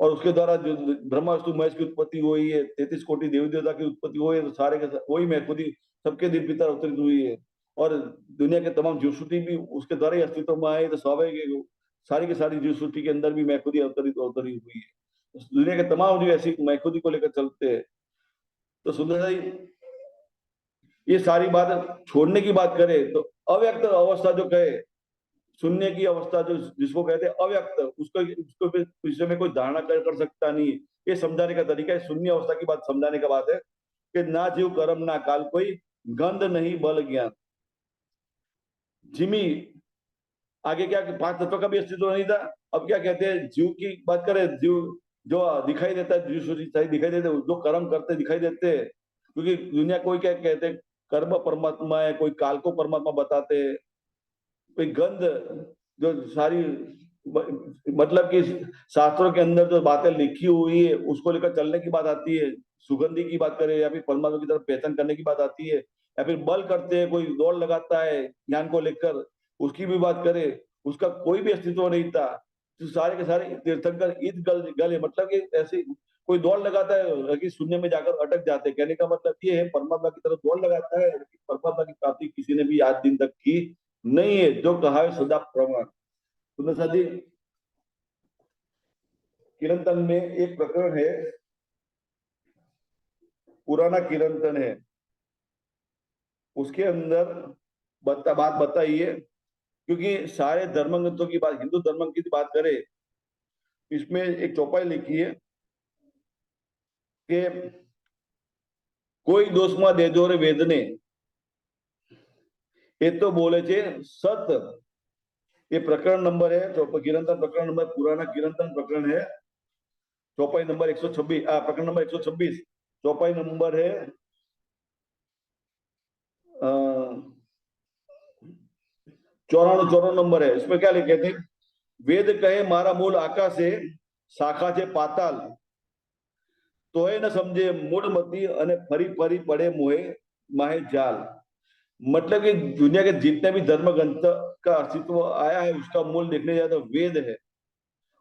[SPEAKER 1] और उसके द्वारा जो ब्रह्मा विष्णु महेश की उत्पत्ति हुई है, 33 कोटि देवी देवता की उत्पत्ति हुई है, तो सारे के वही मैखोदी सबके दिल भीतर अवतरित हुई है। और दुनिया के तमाम जीव सृष्टि भी उसके द्वारा ही अस्तित्व में आए, तो स्वाभाविक है सारी की सारी जीव सृष्टि के अंदर भी मैखोदी अवतरित अवतरित हुई है। दुनिया के तमाम जीव ऐसी मैखोदी को लेकर चलते हैं। तो सुंदर जी ये सारी बात छोड़ने की बात करें तो अव्यक्त अवस्था जो कहे, शून्य की अवस्था जो जिसको कहते हैं अव्यक्त, उसको उसको विषय में कोई धारणा कर सकता नहीं है। ये समझाने का तरीका है, शून्य अवस्था की बात समझाने का बात है कि ना जीव कर्म ना काल कोई, गंध नहीं बल ज्ञान। जिमी आगे क्या 5 तत्व का भी अस्तित्व नहीं था। अब क्या कहते हैं, जीव की बात करें, जीव जो दिखाई देता है, जीव दिखाई देते हैं, जो कर्म करते दिखाई देते हैं। क्योंकि दुनिया कोई क्या कहते हैं, कर्म परमात्मा है, कोई काल को परमात्मा बताते हैं, कोई गंध जो सारी मतलब कि शास्त्रों के अंदर जो बातें लिखी हुई है उसको लेकर चलने की बात आती है। सुगंधी की बात करें या फिर परमात्मा की तरफ पहचान करने की बात आती है, या फिर बल करते हैं, कोई दौड़ लगाता है ज्ञान को लेकर, उसकी भी बात करें, उसका कोई भी अस्तित्व नहीं था। तो सारे के सारे तीर्थंकर ईद गले मतलब कि ऐसे कोई दौड़ लगाता है कि शून्य में जाकर अटक जाते हैं। कहने का मतलब ये है परमात्मा की तरफ दौड़ लगाता है, परमात्मा की प्राप्ति किसी ने भी आज दिन तक की नहीं है, जो कहा है सदा प्रमाण। सुंदर सा जी किरंतन में एक प्रकरण है, पुराना किरंतन है, उसके अंदर बात बताइए। क्योंकि सारे धर्म ग्रंथों की बात, हिंदू धर्म की बात करें, इसमें एक चौपाई लिखी है कि कोई दोषમાં દેજો રે વેદને, ये तो बोले छे सत। ये प्रकरण नंबर है, किरंतन प्रकरण नंबर, पुराना किरंतन प्रकरण है, चौपाई नंबर 126, प्रकरण नंबर 126, चौपाई नंबर है 1 चौरानवे नंबर है। इसमें क्या लिखे थे? वेद कहे मारा मूल आकाश है, शाखा છે પાતાલ, તોય ન સમજે મૂળમતી અને ફરી ફરી પડે મોહે माहे जाल। मतलब कि दुनिया के जितने भी धर्म ग्रंथ का अस्तित्व आया है उसका मूल देखने जाए तो वेद है।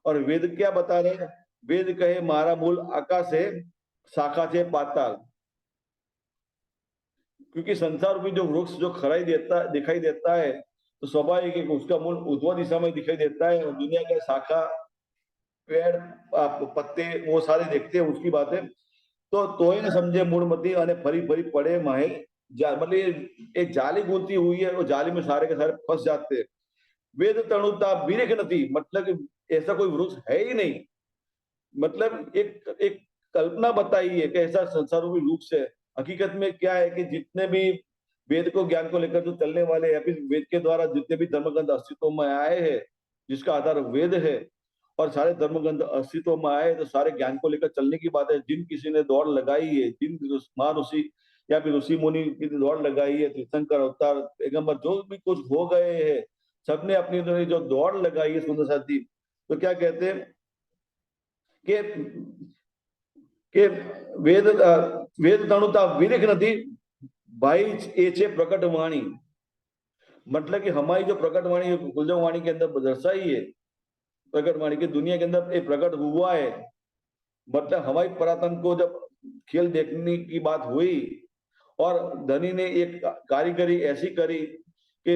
[SPEAKER 1] और वेद क्या बता रहे हैं? वेद कहे मारा मूल आकाश है, शाखा से पाताल। क्योंकि संसार रूपी जो वृक्ष जो खराई देता दिखाई देता है तो स्वाभाविक है कि उसका मूल ऊर्ध्व दिशा में दिखाई देता है, और दुनिया के शाखा पेड़ पत्ते वो सारे देखते हैं उसकी बात है। तो तोय न समझे मूढ़मती અને ફરી ફરી પડે માહે जाल। मतलब ये एक जाली गुंथी हुई है, वो जाली में सारे के सारे फंस जाते हैं। वेद तणुता विरख नथी, मतलब कि ऐसा कोई वृक्ष है ही नहीं। मतलब एक एक कल्पना बताई है कि ऐसा संसार रूपी वृक्ष है। हकीकत में क्या है कि जितने भी वेद को ज्ञान को लेकर जो चलने वाले या फिर वेद के द्वारा जितने भी धर्मग्रंथ अस्तित्व में आए हैं, जिसका आधार वेद है, और सारे धर्मग्रंथ अस्तित्व में आए तो सारे ज्ञान को लेकर चलने की बात है। जिन किसी ने दौड़ लगाई है, जिन महान ऋषि या फिर ऋषि मुनि की दौड़ लगाई है, तीर्थंकर अवतार पैगंबर जो भी कुछ हो गए हैं, सबने अपनी जो दौड़ लगाई है सुंदर साथी, तो क्या कहते हैं कि કે વેદ વેદ તણુતા વિરેખ નથી भाई ये प्रकट वाणी। मतलब कि हमारी जो प्रकट वाणी कुलदेव वाणी के अंदर दर्शाई है, प्रकट वाणी की दुनिया के अंदर ये प्रकट हुआ है। मतलब हमारी परातन को जब खेल देखने की बात हुई और धनी ने एक कारीगरी ऐसी करी कि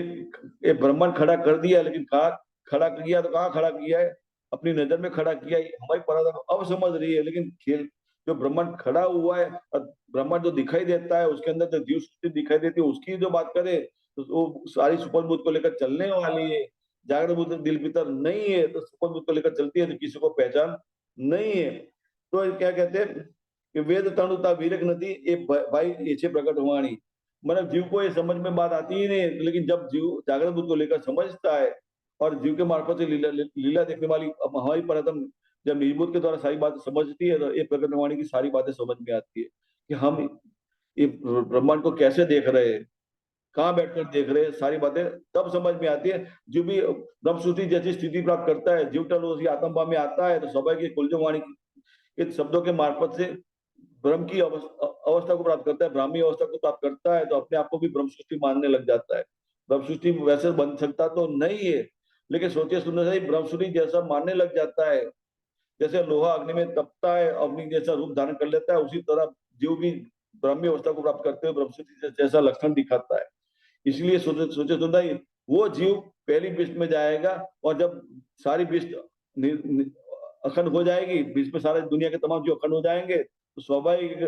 [SPEAKER 1] ये ब्रह्मांड खड़ा कर दिया, लेकिन कहा खड़ा किया तो कहाँ खड़ा किया है? अपनी नजर में खड़ा किया है। हमारी परातन अब समझ रही है, लेकिन खेल जो ब्रह्मांड खड़ा हुआ है और ब्रह्मांड जो दिखाई देता है उसके अंदर जो जीव सृष्टि दिखाई देती है उसकी जो बात करें तो वो सारी सुपर बुद्ध को लेकर चलने वाली है। जागृत बुद्ध दिल भीतर नहीं है तो सुपर बुद्ध को लेकर चलती है तो किसी को पहचान नहीं है। तो क्या कहते हैं कि वेद तणुता वीरक नदी ये भाई ये प्रकट वाणी। मतलब जीव को ये समझ में बात आती ही नहीं, लेकिन जब जीव जागृत बुद्ध को लेकर समझता है और जीव के मार्फत से लीला देखने वाली हमारी परतम जब निर्बुद्ध के द्वारा सारी बातें समझती है तो ये प्रकट वाणी की सारी बातें समझ में आती है कि हम ये ब्रह्मांड को कैसे देख रहे हैं, कहाँ बैठकर देख रहे हैं, सारी बातें तब समझ में आती है। जो भी ब्रह्म सूत्री जैसी स्थिति प्राप्त करता है, जीव टल आत्म भाव में आता है तो स्वाभाविक कुलजो वाणी के शब्दों के मार्फत से ब्रह्म की अवस्था को प्राप्त करता है, ब्राह्मी अवस्था को प्राप्त करता है, तो अपने आप को भी ब्रह्म सृष्टि मानने लग जाता है। ब्रह्म सृष्टि वैसे बन सकता तो नहीं है, लेकिन सोचिए सुंदर सा ब्रह्म सृष्टि जैसा मानने लग जाता है। जैसे लोहा अग्नि में तपता है, अग्नि जैसा रूप धारण कर लेता है, उसी तरह जीव भी ब्राह्मी अवस्था को प्राप्त करते हुए ब्रह्म सृष्टि जैसा लक्षण दिखाता है। इसलिए सोचे सोचे सुंदर वो जीव पहली बिस्ट में जाएगा, और जब सारी बिस्ट अखंड हो जाएगी, बीच में सारे दुनिया के तमाम जीव अखंड हो जाएंगे, तो स्वाभाविक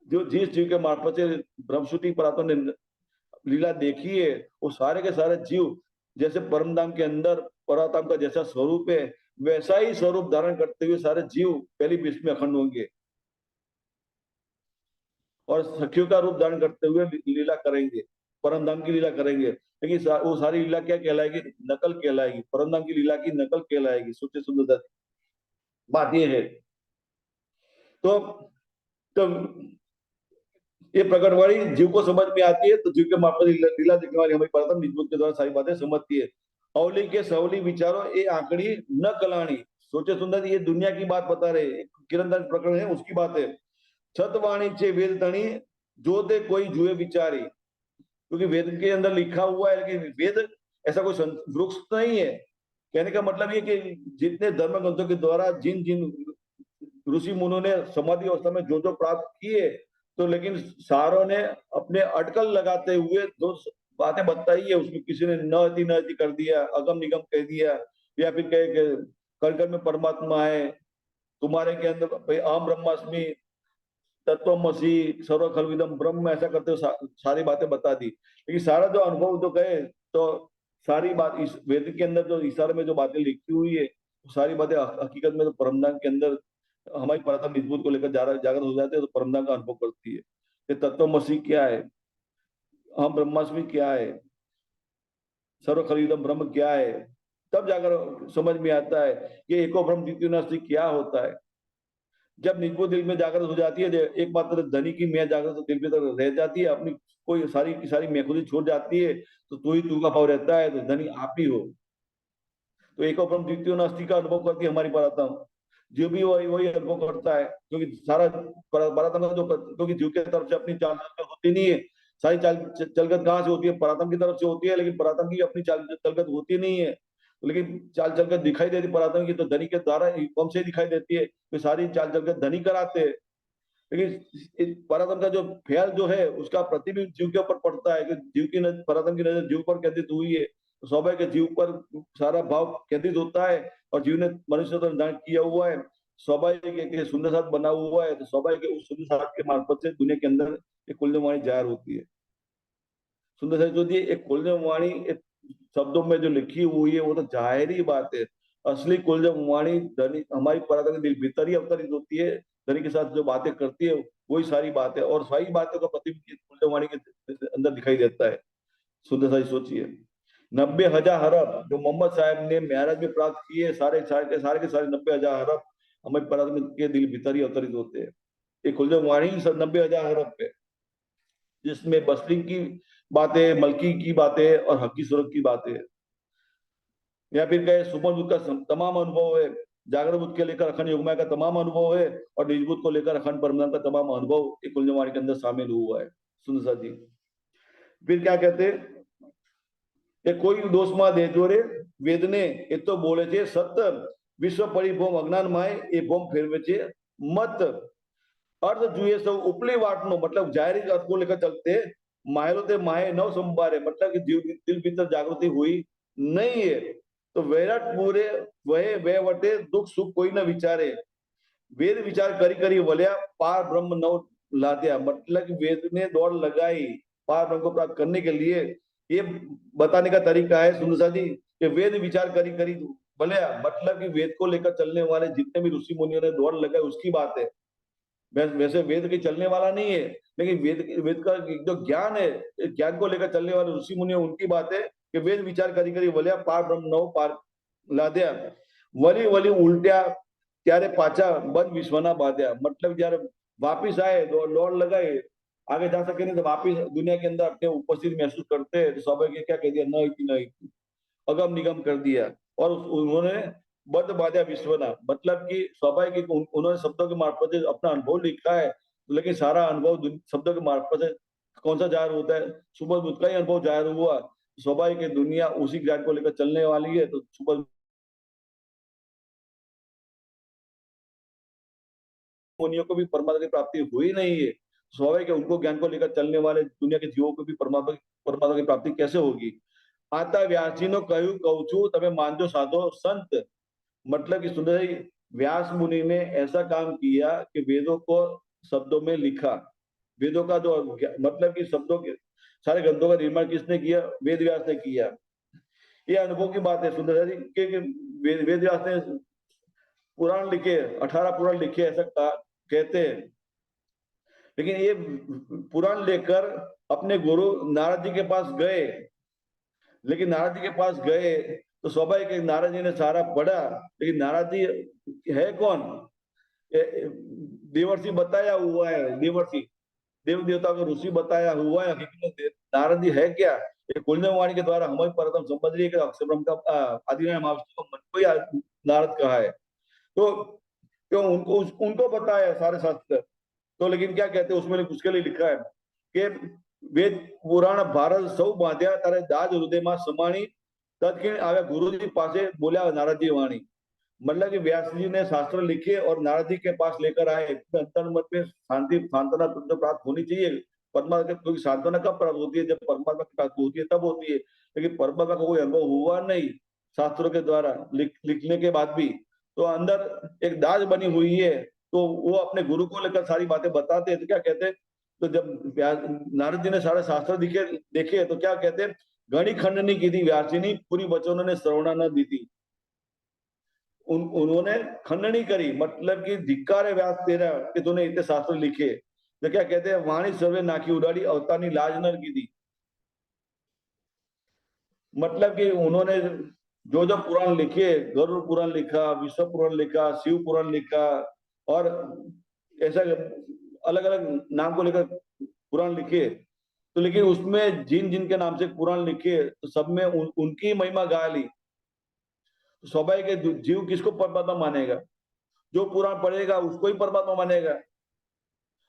[SPEAKER 1] जो जिस जीव के मार्फत से ब्रह्मश्रुति परातों ने लीला देखी है वो सारे के सारे जीव जैसे परमधाम के अंदर परातम का जैसा स्वरूप है वैसा ही स्वरूप धारण करते हुए सारे जीव पहली बीच में अखंड होंगे और सखियों का रूप धारण करते हुए लीला करेंगे, परमधाम की लीला करेंगे। लेकिन वो सारी लीला क्या कहलाएगी? नकल कहलाएगी, परमधाम की लीला की नकल कहलाएगी। सोचे सुंदर बात ये है। तो तो ये प्रकटवाणी जीव को समझ में आती है, तो जीव के मार्फत लीला दिखने वाली हमारी परतम निज के द्वारा सारी बातें समझती है। अवली के सवली विचारो ये आंकड़ी न कलानी। सोचे सुंदर ये दुनिया की बात बता रहे, किरणदान प्रकरण है उसकी बात है। छतवाणी चे वेद तणी जो दे कोई जुए विचारी। क्योंकि वेद के अंदर लिखा हुआ है, लेकिन वेद ऐसा कोई वृक्ष नहीं है। कहने का मतलब ये कि जितने धर्म ग्रंथों के द्वारा जिन जिन ऋषि मुनों ने समाधि अवस्था में जो जो प्राप्त किए, तो लेकिन सारों ने अपने अटकल लगाते हुए जो बातें बताई है उसमें किसी ने न कर दिया, अगम निगम कह दिया, या फिर कहे कल कल में परमात्मा है, तुम्हारे के अंदर भाई अहम ब्रह्मास्मि तत्वमसी सर्व खलविदम ब्रह्म, ऐसा करते हुए सारी बातें बता दी। लेकिन सारा जो अनुभव जो गए तो सारी बात इस वेद के अंदर जो इशारे में जो बातें लिखी हुई है सारी बातें हकीकत में तो परमधाम के अंदर हमारी परतम निजबूत को लेकर जागृत हो जाते हैं, तो परमधाम का अनुभव करती है कि तत्वमसी क्या है, हम ब्रह्मास्मि क्या है, सर्व खरीदम ब्रह्म क्या है। तब जाकर समझ में आता है कि एको ब्रह्म द्वितीय नास्ति क्या होता है। जब निजबो दिल में जागृत हो जाती है, एकमात्र धनी की मैं जागृत तो दिल में तो रह जाती है, अपनी कोई सारी की सारी मैं खुद ही छोड़ जाती है, तो तू ही तू का भाव रहता है, तो धनी आप ही हो। तो एक अपरम द्वितीय नास्ति का अनुभव करती है हमारी परात्म। जीव भी वही वही अनुभव करता है, क्योंकि सारा परात्म का जो, क्योंकि जीव की तरफ से अपनी चाल चलगत होती नहीं है। सारी चाल चलगत कहाँ से होती है? परात्म की तरफ से होती है, लेकिन परात्म की अपनी चाल चलगत होती नहीं है। लेकिन चाल चलगत दिखाई देती परात्म की तो धनी के द्वारा कम से दिखाई देती है, तो सारी चाल चलगत धनी कराते हैं। लेकिन परात्म का जो ख्याल जो है उसका प्रतिबिंब जीव के ऊपर पड़ता है, कि जीव की परात्म की नजर जीव पर केंद्रित हुई है, तो स्वाभाविक है जीव पर सारा भाव केंद्रित होता है। और जीव ने मनुष्य तो निर्धारण किया हुआ है, स्वाभाविक है कि सुंदर साथ बना हुआ है, तो स्वाभाविक है उस सुंदर साथ के मार्फत से दुनिया के अंदर एक कुलवाणी जाहिर होती है। सुंदर साथ जो होती है एक कुलवाणी, एक शब्दों में जो लिखी हुई है वो तो जाहिर बात है। असली कुलवाणी धनी हमारी परात्म के दिल भीतर ही अवतरित होती है, धनी के साथ जो बातें करती है वही सारी बात है, और सारी बातों का प्रतिबिंब कुलवाणी के अंदर दिखाई देता है। सुंदर साथ सोचिए, 90,000 हरफ जो मोहम्मद साहब ने मेराज में प्राप्त किए, सारे के सारे 90,000 हरफ हमारे परात्म के दिल भीतर ही अवतरित होते हैं। ये कुलवाणी 90,000 हरफ पे, जिसमें बसरी की बातें, मलकी की बातें और हकी सूरत की बातें, या फिर कहे सुपर बुद्ध का तमाम अनुभव है, जागरण बुद्ध के लेकर अखंड योगमाया का तमाम अनुभव है, और निज बुद्ध को लेकर अखंड परमानंद का तमाम अनुभव एक कुलवाणी के अंदर शामिल हुआ है। सुंदर जी फिर क्या कहते हैं कि કોઈ દોષમાં દેજો રે વેદને એ તો બોલે છે સત્ય, વિશ્વ પરિભોમ અજ્ઞાન માય એ ભોમ ફેરવે છે મત। अर्थ जुए सब उपली वाटनो, मतलब जाहिर अर्थ को लेकर चलते, मायरो ते माये नव संबारे, मतलब कि दिल भीतर जागृति हुई नहीं है। तो वैराट पूरे वह वे वटे दुख सुख कोई न विचारे, वेद विचार करी करी वल्या पार ब्रह्म नव लाद्या, मतलब कि वेद ने दौड़ लगाई पार ब्रह्म को प्राप्त करने के लिए। ये बताने का तरीका है सुंदर सा जी, कि वेद विचार करी करी वल्या, मतलब कि वेद को लेकर चलने वाले जितने भी ऋषि मुनियों ने दौड़ लगाई उसकी बात है। वैसे वेद के चलने वाला नहीं है, लेकिन वेद का जो ज्ञान है, ज्ञान को लेकर चलने वाले ऋषि मुनि उनकी बात है, कि वेद विचार करी करी वल्या पार ब्रह्म नव पार लाद्या, वली वली उल्ट्या ત્યારે પાછા બંધ વિશ્વના બાંધ્યા, मतलब जયારે वापिस आए दौड़ लगाए, आगे जा सके नहीं, तो वापिस दुनिया के अंदर अपने उपस्थित महसूस करते हैं, तो स्वाभाविक क्या कह दिया, न इति न इति, अगम निगम कर दिया। और उन्होंने बद्ध बाध्या विश्वना, मतलब कि स्वाभाविक उन्होंने शब्दों के मार्फत से अपना अनुभव लिखा है, लेकिन सारा अनुभव शब्दों के मार्फत से कौन सा जाहिर होता है? सुबह बुद्ध का ही अनुभव जाहिर हुआ। स्वाभाविक है दुनिया उसी ज्ञान को लेकर चलने वाली है, तो सुबह मुनियों को भी परमात्मा की प्राप्ति हुई नहीं है, स्वाभाविक है उनको ज्ञान को लेकर चलने वाले दुनिया के जीवों को भी परमात्मा की प्राप्ति कैसे होगी? आता व्यासी नो कहू कहू छू तबे मानजो साधो संत, मतलब कि सुंदर व्यास मुनि ने ऐसा काम किया कि वेदों को शब्दों में लिखा। वेदों का जो मतलब कि शब्दों के सारे ग्रंथों का निर्माण किसने किया? वेद व्यास ने किया। ये अनुभव की बात है सुंदर जी कि वेद व्यास ने पुराण लिखे, 18 पुराण लिखे, ऐसा कहते हैं। लेकिन ये पुराण लेकर अपने गुरु नारद जी के पास गए, लेकिन नारद जी के पास गए तो स्वाभाविक है नारद जी ने सारा पढ़ा, लेकिन नारद जी है कौन? देवर्षि बताया हुआ है, देवर्षि देव देवता को ऋषि बताया हुआ है, हकीकत नारद जी है क्या? ये कुलवाणी के द्वारा हमारी परतम समझ रही है कि अक्षर ब्रह्म का आदि मन को ही नारद कहा है। तो क्यों उनको बताया सारे शास्त्र। तो लेकिन क्या कहते हैं उसमें उसके लिए लिखा है कि वेद पुराण भारत सौ बांध्या तारे दाज हृदय में समाणी, तत्क्षण आवे गुरु जी पासे बोल्या नारद जी वाणी, मतलब कि व्यास जी ने शास्त्र लिखे और नारद जी के पास लेकर आए। अंतर मन में शांति सांत्वना तो प्राप्त होनी चाहिए। परमात्मा क्योंकि सांत्वना कब प्राप्त होती है? जब परमात्मा की प्राप्त होती है तब होती है, लेकिन परमात्मा का कोई अनुभव हुआ नहीं शास्त्रों के द्वारा लिखने के बाद भी। तो अंदर एक दाज बनी हुई है, तो वो अपने गुरु को लेकर सारी बातें बताते हैं। तो क्या कहते हैं, तो जब नारद जी ने सारे शास्त्र दिखे देखे तो क्या कहते हैं, घड़ी खंडनी की थी व्यास जी ने, पूरी वचनों ने श्रवणा न दी थी। उन्होंने खंडनी करी, मतलब कि धिक्कार है व्यास तेरा कि तूने इतने शास्त्र लिखे। तो क्या कहते हैं, वाणी सर्वे नाकी उड़ाड़ी अवतारनी लाज न की थी, मतलब कि उन्होंने जो जो पुराण लिखे, गरुड़ पुराण लिखा, विश्व पुराण लिखा, शिव पुराण लिखा, और ऐसा अलग अलग नाम को लेकर पुराण लिखे, तो लेकिन उसमें जिन जिन के नाम से पुराण लिखे तो सब में उनकी महिमा गा ली। तो स्वाभाविक है, जीव किसको परमात्मा मानेगा? जो पुराण पढ़ेगा उसको ही परमात्मा मानेगा।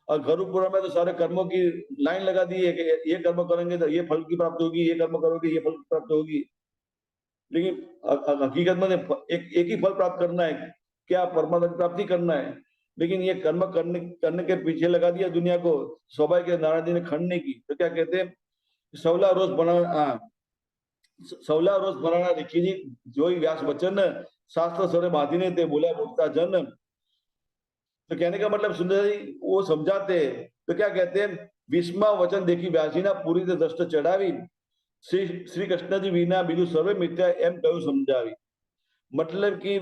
[SPEAKER 1] और गरुड़ पुराण में तो सारे कर्मों की लाइन लगा दी है कि ये कर्म करेंगे तो ये फल की प्राप्ति होगी, ये कर्म करोगे ये फल की प्राप्ति होगी। लेकिन हकीकत में एक ही फल प्राप्त करना है, क्या? परमात्मा की प्राप्ति करना है। लेकिन ये कर्म करने करने के पीछे लगा दिया दुनिया को। स्वाभाविक नारायण जी ने खंड नहीं की, तो क्या कहते हैं, 16 रोज बनाना, 16 रोज बनाना लिखी जी, जो ही व्यास वचन शास्त्र सरे बांधीने ते बोला बोलता जन। तो कहने का मतलब सुंदर जी वो समझाते हैं, तो क्या कहते हैं, 20वां वचन देखी व्यास जी ना पूरी तरह दृष्ट चढ़ावी, श्री कृष्ण जी वीना બીજું સર્વે મિથ્યા એમ કહ્યું સમજાવી। मतलब कि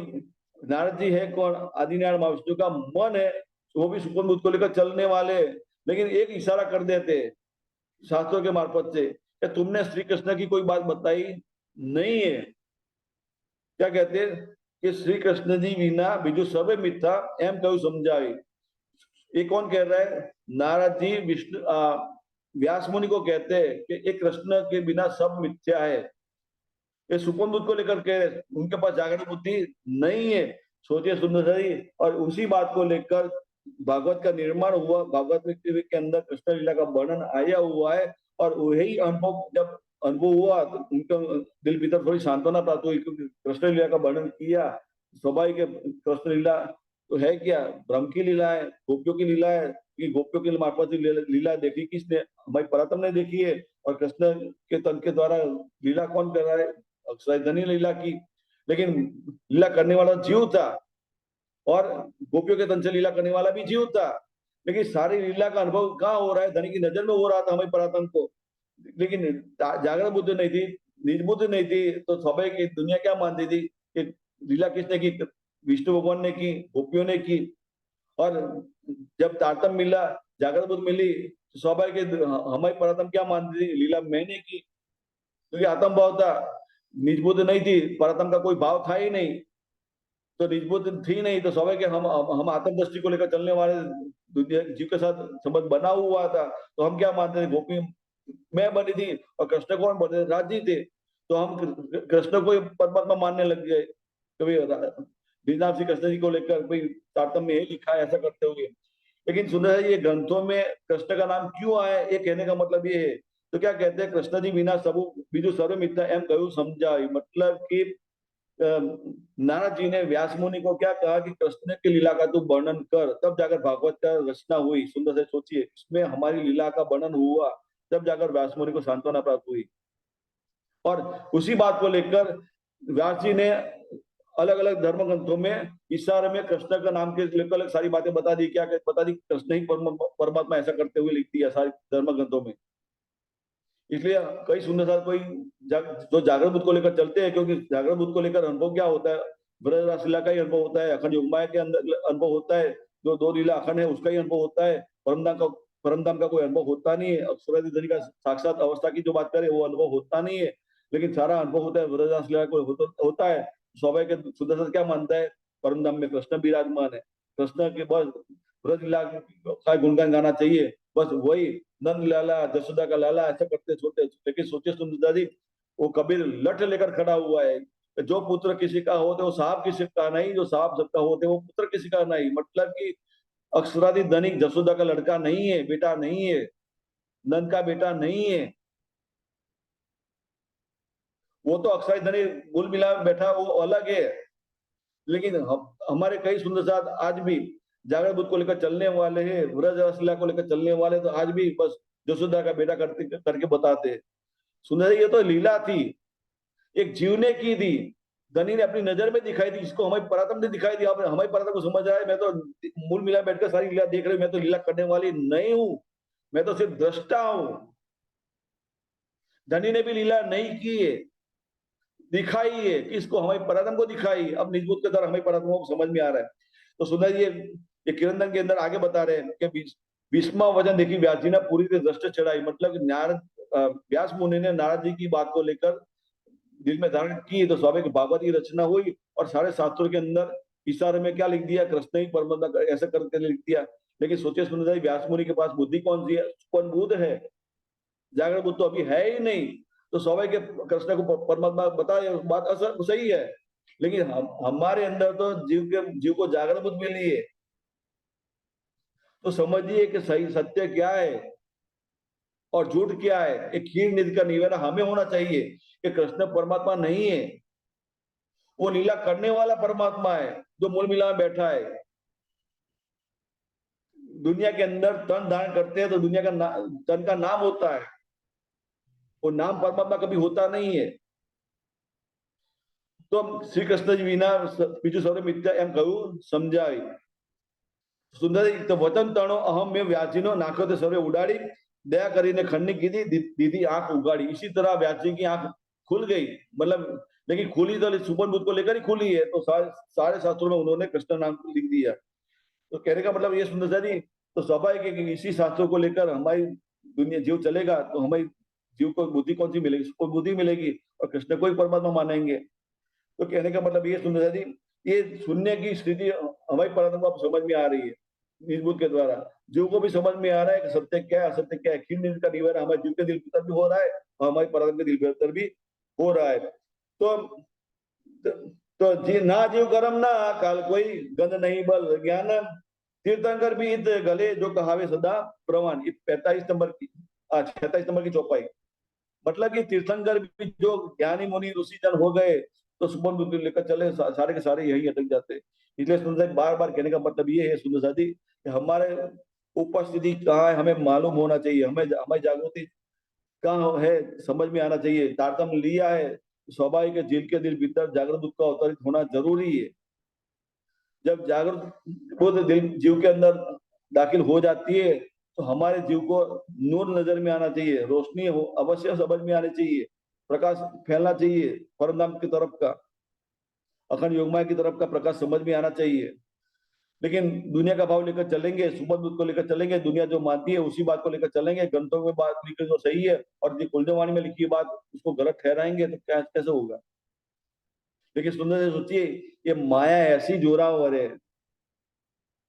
[SPEAKER 1] नारद जी है कौन? आदिनारायण महाविष्णु का मन है, वो भी सुपन बुद्ध को लेकर चलने वाले, लेकिन एक इशारा कर देते शास्त्रों के मार्फत से कि तुमने श्री कृष्ण की कोई बात बताई नहीं है। क्या कहते हैं कि श्री कृष्ण जी विना बीजू सर्वे मिथ्या एम कहूं समझावी। ये कौन कह रहा है? नारद जी विष्णु व्यास मुनि को कहते हैं कि एक कृष्ण के बिना सब मिथ्या है। ये सुपन दूत को लेकर कह रहे, उनके पास जागृत बुद्धि नहीं है। सोचिए सुंदर जी, और उसी बात को लेकर भागवत का निर्माण हुआ। भागवत के अंदर कृष्ण लीला का वर्णन आया हुआ है, और वही अनुभव जब अनुभव हुआ तो उनका दिल भीतर थोड़ी सांत्वना प्राप्त हुई, क्योंकि कृष्ण लीला का वर्णन किया। स्वाभाविक कृष्ण लीला तो है क्या? ब्रह्म की लीला है, गोपियों की लीला है। कि गोपियों की मार्फत लीला देखी किसने? हमारी परातम ने देखी है। और कृष्ण के तन के द्वारा लीला कौन कर रहा है? अक्षयधनी लीला की। लेकिन लीला करने वाला जीव था, और गोपियों के तन से लीला करने वाला भी जीव था। लेकिन सारी लीला का अनुभव कहाँ हो रहा है? धनी की नजर में हो रहा था हमारी परातम को। लेकिन जागृत बुद्धि नहीं थी, निज बुद्धि नहीं थी, तो स्वाभाविक दुनिया क्या मानती थी कि लीला किसने की? विष्णु भगवान ने की, गोपियों ने की। और जब तारतम मिला, जागृत बुद्धि मिली, तो स्वाभाविक हमारी परातम क्या मानती थी? लीला मैंने की, क्योंकि आत्म भाव था, निज बुद्धि नहीं थी, परातम का कोई भाव था ही नहीं। तो निज बुद्धि थी नहीं, तो स्वाभाविक हम आत्म दृष्टि को लेकर चलने वाले, दुनिया जीव के साथ संबंध बना हुआ था। तो हम क्या मानते थे? गोपी मैं बनी थी, और कृष्ण कौन बने? राजी थे। तो हम कृष्ण को परमात्मा मानने लग गए। कभी बीजाम श्री कृष्ण जी को लेकर कोई तारतम्य यही लिखा है ऐसा करते हुए। लेकिन सुंदर है, ये ग्रंथों में कृष्ण का नाम क्यों आया, ये कहने का मतलब ये है। तो क्या कहते हैं, कृष्ण जी बिना सबू बीजू सर्व मिथ्या एम कहूं समझाई। मतलब कि नारद जी ने व्यास मुनि को क्या कहा कि कृष्ण की लीला का तू वर्णन कर, तब जाकर भागवत का रचना हुई। सुंदर से सोचिए, इसमें हमारी लीला का वर्णन हुआ, तब जाकर व्यास मुनि को सांत्वना प्राप्त हुई। और उसी बात को लेकर व्यास जी ने अलग अलग धर्म ग्रंथों में इशारे में कृष्ण का नाम के लेकर अलग सारी बातें बता दी। क्या बता दी? कृष्ण ही परमात्मा ऐसा करते हुए लिखती है सारी धर्म ग्रंथों में। इसलिए कई सुंदर साथ कोई जो जागृत बुद्ध को लेकर चलते हैं, क्योंकि जागृत बुद्ध को लेकर अनुभव क्या होता है? ब्रजरास लीला का ही अनुभव होता है, अखंड योगमाया के अंदर अनुभव होता है, जो दो लीला अखंड है उसका ही अनुभव होता है। परमधाम का कोई अनुभव होता नहीं है। अक्षराधि का साक्षात अवस्था की जो बात करें वो अनुभव होता नहीं है। लेकिन सारा अनुभव होता है ब्रजरास लीला को होता है। स्वाभाविक सुंदर क्या मानता है? परमधाम में कृष्ण विराजमान है, कृष्ण के बस ब्रज लीला का गुणगान गाना चाहिए, बस वही नंद लाला जसोदा का लाला ऐसा करते छोटे। लेकिन सोचे सुंदरता जी, वो कबीर लठ लेकर खड़ा हुआ है, जो पुत्र किसी का होते वो साहब किसी का नहीं, जो साहब सबका होते वो पुत्र किसी का नहीं। मतलब कि अक्षराधि धनिक जसोदा का लड़का नहीं है, बेटा नहीं है, नंद का बेटा नहीं है। वो तो अक्षराधि धनिक मूल मिला बैठा, वो अलग है। लेकिन हमारे कई सुंदर साथ आज भी जागृत बुद्ध को लेकर चलने वाले हैं, ब्रज रसलीला को लेकर चलने वाले, तो आज भी बस जसोदा का बेटा करके बताते हैं। सुंदर ये तो लीला थी, एक जीव ने की थी, धनी ने अपनी नजर में दिखाई थी, इसको हमारी परातम ने दिखाई दी। हमारी परातम को समझ आया, मैं तो मूल मिला बैठकर सारी लीला देख रही हूँ, मैं तो लीला करने वाली नहीं हूँ, मैं तो सिर्फ दृष्टा हूं। धनी ने भी लीला नहीं की है, दिखाई है, किसको? हमारी परातम को दिखाई। अब निजबूत के द्वारा हमारी परातम को समझ में आ रहा है। तो सुंदर ये किरंदन के अंदर आगे बता रहे हैं कि 20वां वचन देखी व्यास जी ने पूरी तरह दृष्टि चढ़ाई। मतलब नारद व्यास मुनि ने नारद जी की बात को लेकर दिल में धारण की, तो स्वाभाविक भागवत की रचना हुई, और सारे शास्त्रों के अंदर इशारे में क्या लिख दिया, कृष्ण ही परमात्मा ऐसा करके लिख दिया। लेकिन सोचे सुंदर व्यास मुनि के पास बुद्धि कौन सी है, कौन बुद्ध है, जागरण बुद्ध तो अभी है ही नहीं। तो स्वाभाविक कृष्ण को परमात्मा बताए, बात असर सही है। लेकिन हमारे अंदर तो जीव को जागरण बुद्ध मिली है। तो समझिए कि सही सत्य क्या है और झूठ क्या है। एक खीर निधि का निवेदन हमें होना चाहिए कि कृष्ण परमात्मा नहीं है, वो लीला करने वाला परमात्मा है जो मूल मिला में बैठा है। दुनिया के अंदर तन धारण करते हैं तो दुनिया का तन का नाम होता है, वो नाम परमात्मा कभी होता नहीं है। तो श्री कृष्ण जी विना बीजू सर्व मिथ्या एम कहूं समझाई सुंदर तो वचन तणो अहम में व्यासजीनो नाखो तो सर्वे उड़ाड़ी दया કરીને खंडनी की थी, दीदी आंख उगाड़ी। इसी तरह व्यास जी की आंख खुल गई, मतलब लेकिन खुली तो सुपन बुद्ध को लेकर ही खुली है। तो सारे शास्त्रों में उन्होंने कृष्ण नाम लिख दिया। तो कहने का मतलब ये सुंदर जी, तो स्वाभाविक है कि इसी शास्त्रों को लेकर हमारी दुनिया जीव चलेगा तो हमारी जीव को बुद्धि कौन सी मिलेगी, उसको बुद्धि मिलेगी और कृष्ण को ही परमात्मा मानेंगे। तो कहने का मतलब ये सुंदर जी, ये सुनने की स्थिति हमारी परमात्मा को समझ में आ रही है निज बुद्ध के द्वारा। जीव को भी समझ में आ रहा है कि सत्य क्या है असत्य क्या है। खीर निधि का निवारण हमारे जीव के दिल भीतर भी हो रहा है और हमारी परमात्मा के दिल भीतर भी हो रहा है। तो तो जी ना जीव कर्म ना काल कोई गंध नहीं बल ज्ञान तीर्थंकर भी इत गले जो कहावे सदा प्रवान। ये 45 नंबर की 46 नंबर की चौपाई। मतलब कि तीर्थंकर भी जो ज्ञानी मुनि ऋषि जन हो गए तो सुमन बुद्धि लेकर चले, सारे के सारे यही अटक जाते। इसलिए सुंदर बार बार कहने का मतलब ये है सुंदर साथी कि हमारे उपस्थिति कहाँ है हमें मालूम होना चाहिए, हमें हमारी जागृति कहाँ है समझ में आना चाहिए। तारतम्य लिया है, स्वाभाविक है जीव के दिल भीतर जागृत बुद्ध का अवतरित होना जरूरी है। जब जागृत बुद्ध दिल जीव के अंदर दाखिल हो जाती है तो हमारे जीव को नूर नजर में आना चाहिए, रोशनी हो अवश्य समझ में आनी चाहिए, प्रकाश फैलना चाहिए परम धाम की तरफ का, अखंड योगमाया की तरफ का प्रकाश समझ में आना चाहिए। लेकिन दुनिया का भाव लेकर चलेंगे, सुबह दूध को लेकर चलेंगे, दुनिया जो मानती है उसी बात को लेकर चलेंगे, ग्रंथों में बात लिखी जो सही है और जो कुलदेवानी में लिखी बात उसको गलत ठहराएंगे तो कैसे होगा। लेकिन सुंदर से सोचिए, ये माया ऐसी जोरावर है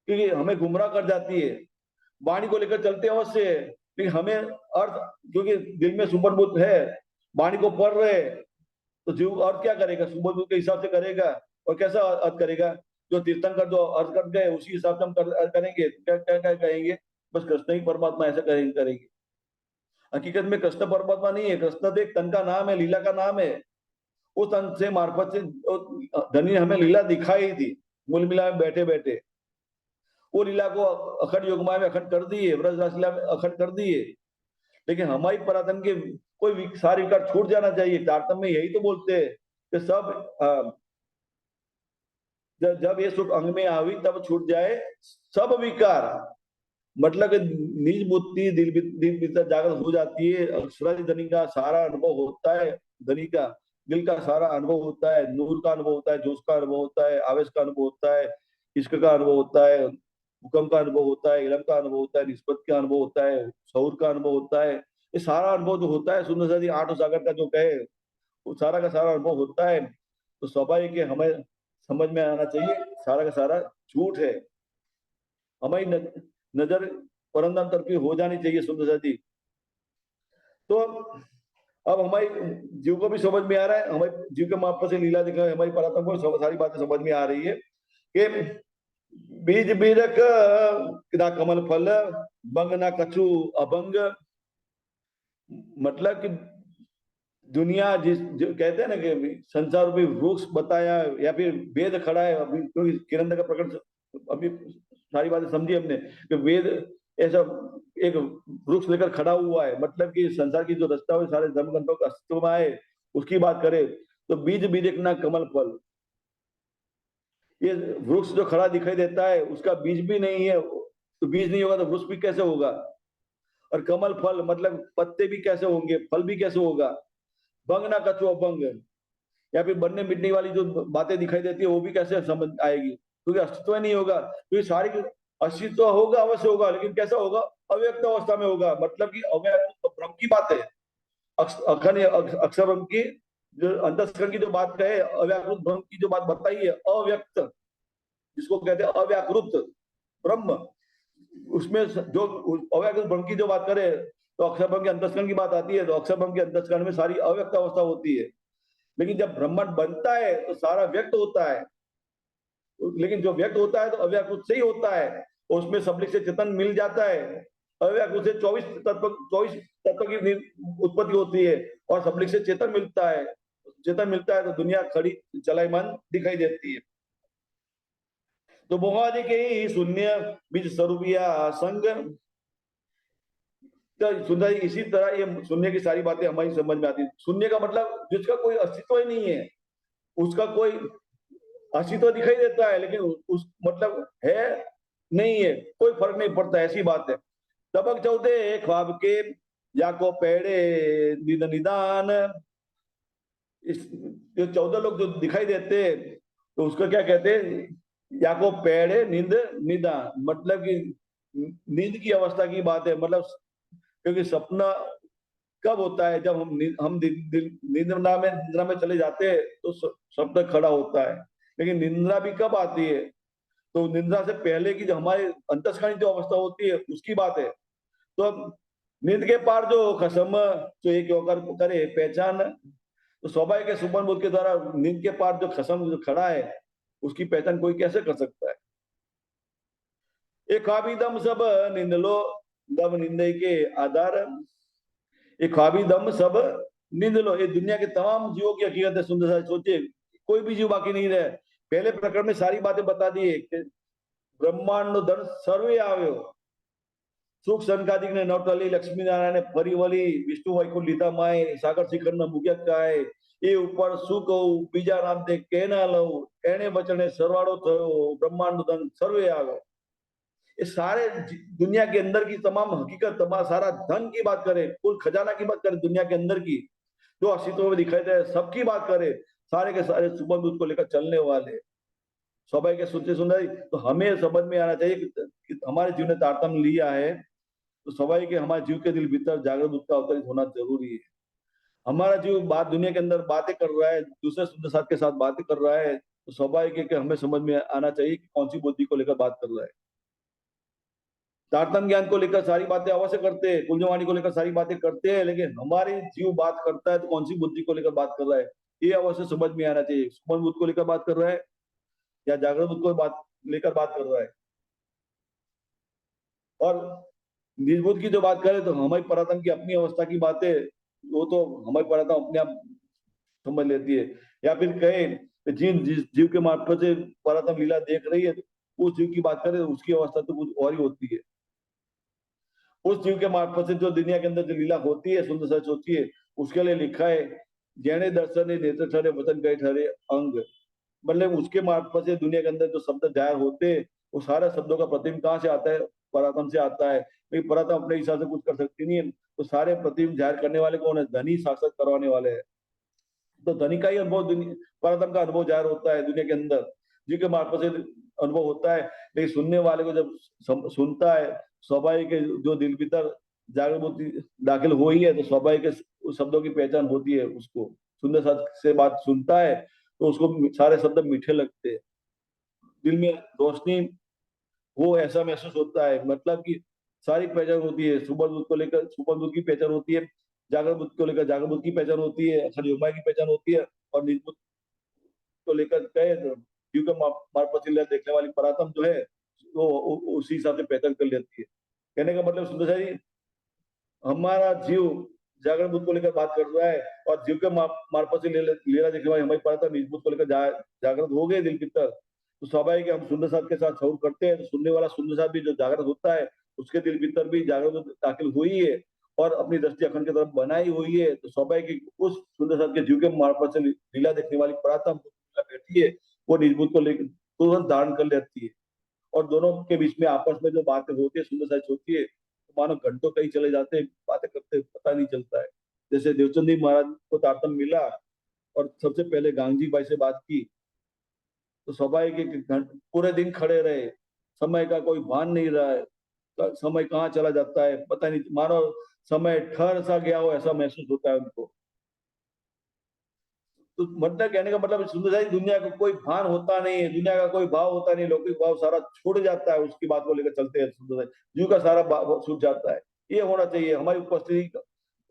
[SPEAKER 1] क्योंकि हमें गुमराह कर जाती है। वाणी को लेकर चलते अवश्य है लेकिन हमें अर्थ, क्योंकि दिल में सुपरबुद्ध है, वाणी को पढ़ रहे तो जीव अर्थ क्या करेगा, सुपरबुद्ध के हिसाब से करेगा। और कैसा अर्थ करेगा, जो तीर्थंकर जो अर्थ कर गए उसी हिसाब से हम करेंगे। क्या क्या क्या कहेंगे, बस कृष्ण ही परमात्मा ऐसा करेंगे। हकीकत में कृष्ण परमात्मा नहीं है, कृष्ण तो एक तन का नाम है, लीला का नाम है। उस तन से मार्फत से धनी ने हमें लीला दिखाई थी मूल मिला में बैठे बैठे। वो लीला को अखंड योगमाया में अखंड कर दिए, व्रजरास लीला में अखंड कर दिए। लेकिन हमारी पराधन के कोई सारे विकार छूट जाना चाहिए। तारतम्य में यही तो बोलते हैं कि सब जब ये सुख अंग में आवी तब छूट जाए सब विकार। मतलब निज बुद्धि दिल भीतर जागृत हो जाती है, अक्षरादि धनी का सारा अनुभव होता है, धनी का दिल का सारा अनुभव होता है, नूर का अनुभव होता है, जोश का अनुभव होता है, आवेश का अनुभव होता है, इश्क का अनुभव होता है, भूकंप का अनुभव होता है, इलम का अनुभव होता है, निस्बत का अनुभव होता है, शौर का अनुभव होता है। ये सारा अनुभव जो होता है सुंदर सा जी आठ सागर का जो कहे वो सारा का सारा अनुभव होता है। तो स्वाभाविक है हमें समझ में आना चाहिए सारा का सारा झूठ है। हमारी नजर परमधाम तरफ हो जानी चाहिए सुंदर सा जी। तो अब हमारी जीव को भी समझ में आ रहा है, हमारे जीव के माप से लीला दिखा है, हमारी परात्मा को सारी बातें समझ में आ रही है कि बीज बीरक ना कमल फल बंग ना कछु अभंग। मतलब कि दुनिया जिस जो कहते हैं ना कि संसार भी वृक्ष बताया या फिर वेद खड़ा है, अभी क्योंकि किरण का प्रकट अभी सारी बातें समझी हमने कि वेद ऐसा एक वृक्ष लेकर खड़ा हुआ है। मतलब कि संसार की जो रचना हुई सारे धर्म ग्रंथों का अस्तित्व में आए उसकी बात करें तो बीज बीज एक ना कमल फल। ये वृक्ष जो खड़ा दिखाई देता है उसका बीज भी नहीं है, तो बीज नहीं होगा तो वृक्ष भी कैसे होगा। और कमल फल मतलब पत्ते भी कैसे होंगे, फल भी कैसे होगा। भंग ना कछुआ भंग, या फिर बनने मिटने वाली जो बातें दिखाई देती है वो भी कैसे समझ आएगी, क्योंकि अस्तित्व नहीं होगा। क्योंकि सारी अस्तित्व होगा अवश्य होगा लेकिन कैसा होगा, अव्यक्त अवस्था में होगा। मतलब कि अव्यक्त ब्रह्म की बात है, अखंड अक्षर ब्रह्म की जो अंतस्करण की जो बात कहे, अव्याकृत ब्रह्म की जो बात बताई है अव्यक्त, जिसको कहते हैं अव्याकृत ब्रह्म, उसमें जो अव्याकृत ब्रह्म की जो बात करें तो अक्षर ब्रह्म के अंतस्करण की बात आती है, तो अक्षर ब्रह्म के अंतस्करण में सारी अव्यक्त अवस्था होती है। लेकिन जब ब्रह्मांड बनता है तो सारा व्यक्त होता है, लेकिन जो व्यक्त होता है तो अव्याकृत से ही होता है, और उसमें सबलिंग से चेतन मिल जाता है। अव्याकृत से 24 तत्व की उत्पत्ति होती है, और सबलिंग से चेतन मिलता है तो दुनिया खड़ी चलायमान दिखाई देती है। तो मोहादि के ही शून्य बीज स्वरूप या संग, तो सुंदर इसी तरह ये शून्य की सारी बातें हमारी समझ में आती है। शून्य का मतलब जिसका कोई अस्तित्व ही नहीं है, उसका कोई अस्तित्व दिखाई देता है लेकिन उस मतलब है नहीं है, कोई फर्क नहीं पड़ता, ऐसी बात है। तबक चौदे ख्वाब के या को पेड़े निदान, इस जो 14 लोग जो दिखाई देते हैं तो उसको क्या कहते हैं, या को पेड़े नींद निदान, मतलब कि नींद की अवस्था की बात है। मतलब क्योंकि सपना कब होता है, जब हम निद्रा में चले जाते हैं तो स्वप्न खड़ा होता है। लेकिन निद्रा भी कब आती है, तो निद्रा से पहले की जो हमारे अंतस्करण जो अवस्था होती है उसकी बात है। तो अब नींद के पार जो खसम जो एक होकर करे पहचान, तो स्वाभाविक सुपन बोध के द्वारा नींद के पार जो खसम जो खड़ा है उसकी पहचान कोई कैसे कर सकता है। एक ख्वाबी दम सब निंद लो, दम निंदे के आधार, एक ख्वाबी दम सब निंद लो, ये दुनिया के तमाम जीवों की हकीकत है। सुंदर सा सोचिए, कोई भी जीव बाकी नहीं रहे। पहले प्रकरण में सारी बातें बता दी है, ब्रह्मांड धन सर्वे આવ્યો, સુખ સંકાદિક ને નવટલી લક્ષ્મી નારાયણ ફરી વળી વિષ્ણુ વૈકુંઠ લીધા માય સાગર શિખર ન મુગ્યા કાય એ ઉપર શું કહું બીજા નામ તે કેના લઉં એને વચને સરવાળો થયો ब्रह्मांड धन सर्वे આવ્યો। ये सारे दुनिया के अंदर की तमाम हकीकत, सारा धन की बात करें, कुल खजाना की बात करें, दुनिया के अंदर की जो अस्तित्व में दिखाई दे सबकी बात करें, सारे के सारे सुपर दूध को लेकर चलने वाले स्वाभाविक सुनते सुंदर, तो हमें समझ में आना चाहिए कि हमारे जीवन ने तारतम्य लिया है, तो स्वाभाविक हमारे जीव के दिल भीतर जागृत दूध का अवतरित होना जरूरी है। हमारा जीव बात दुनिया के अंदर बातें कर रहा है, दूसरे सुंदर साथ के साथ बातें कर रहा है, तो स्वाभाविक है कि हमें समझ में आना चाहिए कि कौन सी बुद्धि को लेकर बात कर रहा है। तारतम्य ज्ञान को लेकर सारी बातें अवश्य करते हैं, कुंजवाणी को लेकर सारी बातें करते हैं, लेकिन हमारी जीव बात करता है तो कौन सी बुद्धि को लेकर बात कर रहा है ये अवश्य समझ में आना चाहिए। सुमन बुद्ध को लेकर बात कर रहा है या जागृत बुद्ध को बात लेकर बात कर रहा है। और निर्बुद्ध की जो बात करें तो हमारी परातम की अपनी अवस्था की बातें वो तो हमारी परातम अपने आप समझ लेती है। या फिर कहे जिस जीव के मार्फत से परातम लीला देख रही है उस जीव की बात करें उसकी अवस्था तो कुछ और ही होती है। उस जीव के मार्फत से जो दुनिया के अंदर जो लीला होती है सुंदर सच होती है, उसके लिए लिखा है जैने दर्शन नेत्र ठहरे वचन गए ठहरे अंग, मतलब उसके मार्फत से दुनिया के अंदर जो शब्द जाहिर होते हैं वो सारे शब्दों का प्रतिबिंब कहाँ से आता है, परातम से आता है। भाई परातम अपने हिसाब से कुछ कर सकती नहीं है, तो सारे प्रतिबिंब जाहिर करने वाले कौन है, धनी साक्षात करवाने वाले हैं। तो धनी का ही अनुभव परातम का अनुभव जाहिर होता है दुनिया के अंदर, जिनके मार्फत से अनुभव होता है। लेकिन सुनने वाले को जब सुनता है स्वाभाविक जो दिल भीतर जागृति दाखिल हुई है तो स्वाभाविक शब्दों की पहचान होती है। उसको सुंदर से बात सुनता है तो उसको सारे शब्द मीठे लगते हैं, दिल में रोशनी वो ऐसा महसूस होता है, मतलब कि सारी पहचान होती है। सुपर दूध को लेकर सुपर दूध की पहचान होती है, जागृत बुद्ध को लेकर जागृत बुद्ध की पहचान होती है, अक्षर योगमाया की पहचान होती है, और निर्बुद्ध को लेकर कहे जीव के मार्फत से देखने वाली परातम जो है वो उसी हिसाब से पहचान कर लेती है। कहने का मतलब सुंदर जी, हमारा जीव जागरण बुद्ध को लेकर बात कर रहा है और जीव के मार्फत से लीला देखने वाली हमारी परातम निर्बुद्ध को लेकर जागृत हो गए दिल भीतर, तो स्वाभाविक हम सुंदर साथ के साथ शौर करते हैं, तो सुनने वाला सुंदर साथ भी जो जागृत होता है उसके दिल भीतर भी जागृत दाखिल हुई है और अपनी दृष्टि अखंड की तरफ बनाई हुई है। तो स्वाभाविक उस सुंदर साथ के जीव के मार्फत से लीला देखने वाली परातम बैठी है वो निर्बुद्ध को लेकर तुरंत धारण कर लेती है, और दोनों के बीच में आपस में जो बातें होती है सुंदर साथ होती है, तो मानो घंटों कहीं चले जाते हैं बातें करते पता नहीं चलता है। जैसे देवचंद जी महाराज को तारतम मिला और सबसे पहले गांधी भाई से बात की, तो स्वाभाविक पूरे दिन खड़े रहे, समय का कोई भान नहीं रहा है, समय कहाँ चला जाता है पता नहीं, मानो समय ठहर सा गया हो ऐसा महसूस होता है उनको। तो मतलब कहने का मतलब सुंदर जी, दुनिया का कोई भान होता नहीं है, दुनिया का कोई भाव होता नहीं, लौकिक भाव सारा छूट जाता है, उसकी बात को लेकर चलते हैं सुंदर जी, जीव का सारा भाव छूट जाता है। ये होना चाहिए हमारी उपस्थिति।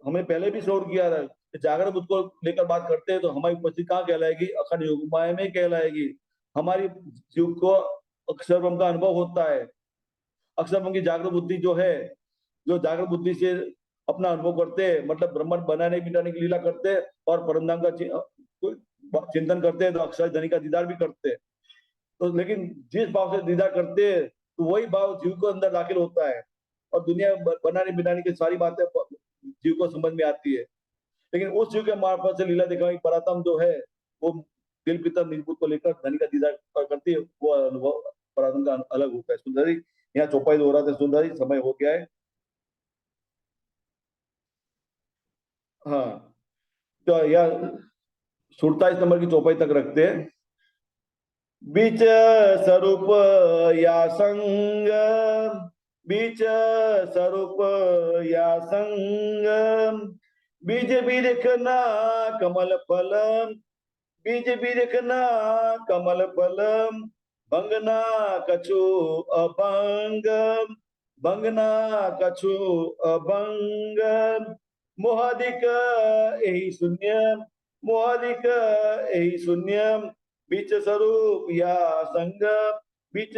[SPEAKER 1] हमने पहले भी शोर किया था कि जागरण बुद्ध को लेकर बात करते हैं तो हमारी उपस्थिति कहाँ कहलाएगी? अखंड योगमाया में कहलाएगी। हमारी जीव को अक्षर ब्रह्म का अनुभव होता है। अक्षर ब्रह्म की जागृत बुद्धि जो है, जो जागृत बुद्धि से अपना अनुभव करते हैं, मतलब ब्रह्मांड बनाने मिटाने की लीला करते हैं और परमधाम का चिंतन करते हैं, तो अक्षर धनी का दीदार भी करते हैं। तो लेकिन जिस भाव से दीदार करते हैं तो वही भाव जीव को अंदर दाखिल होता है और दुनिया बनाने मिटाने की सारी बातें जीव को समझ में आती है। लेकिन उस जीव के मार्फत से लीला दिखाई परातम जो है, वो दिल पितर निजभूत को लेकर धनी का दीदार करती है, वो अनुभव परातम का अलग होता है। सुंदरी यहाँ चौपाई हो रहा था, सुंदरी समय हो गया है। हाँ, तो यह 47 नंबर की चौपाई तक रखते हैं। बीच स्वरूप या संग, बीच स्वरूप या संग, बीज बिरखना कमल फल, बीज बिरखना कमल फल, भंगना कछु अभंग, भंगना कछु अभंग, मोहादिक यही शून्य, मोहादिक यही शून्य, बीच स्वरूप या संग, बीच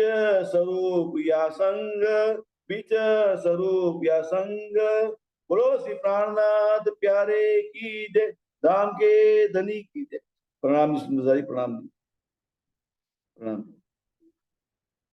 [SPEAKER 1] स्वरूप या संग, बीच स्वरूप या संग। बोलो श्री प्राणनाथ प्यारे की जय, धाम के धनी की जय। प्रणाम जी सुंदर जी, प्रणाम जी, प्रणाम।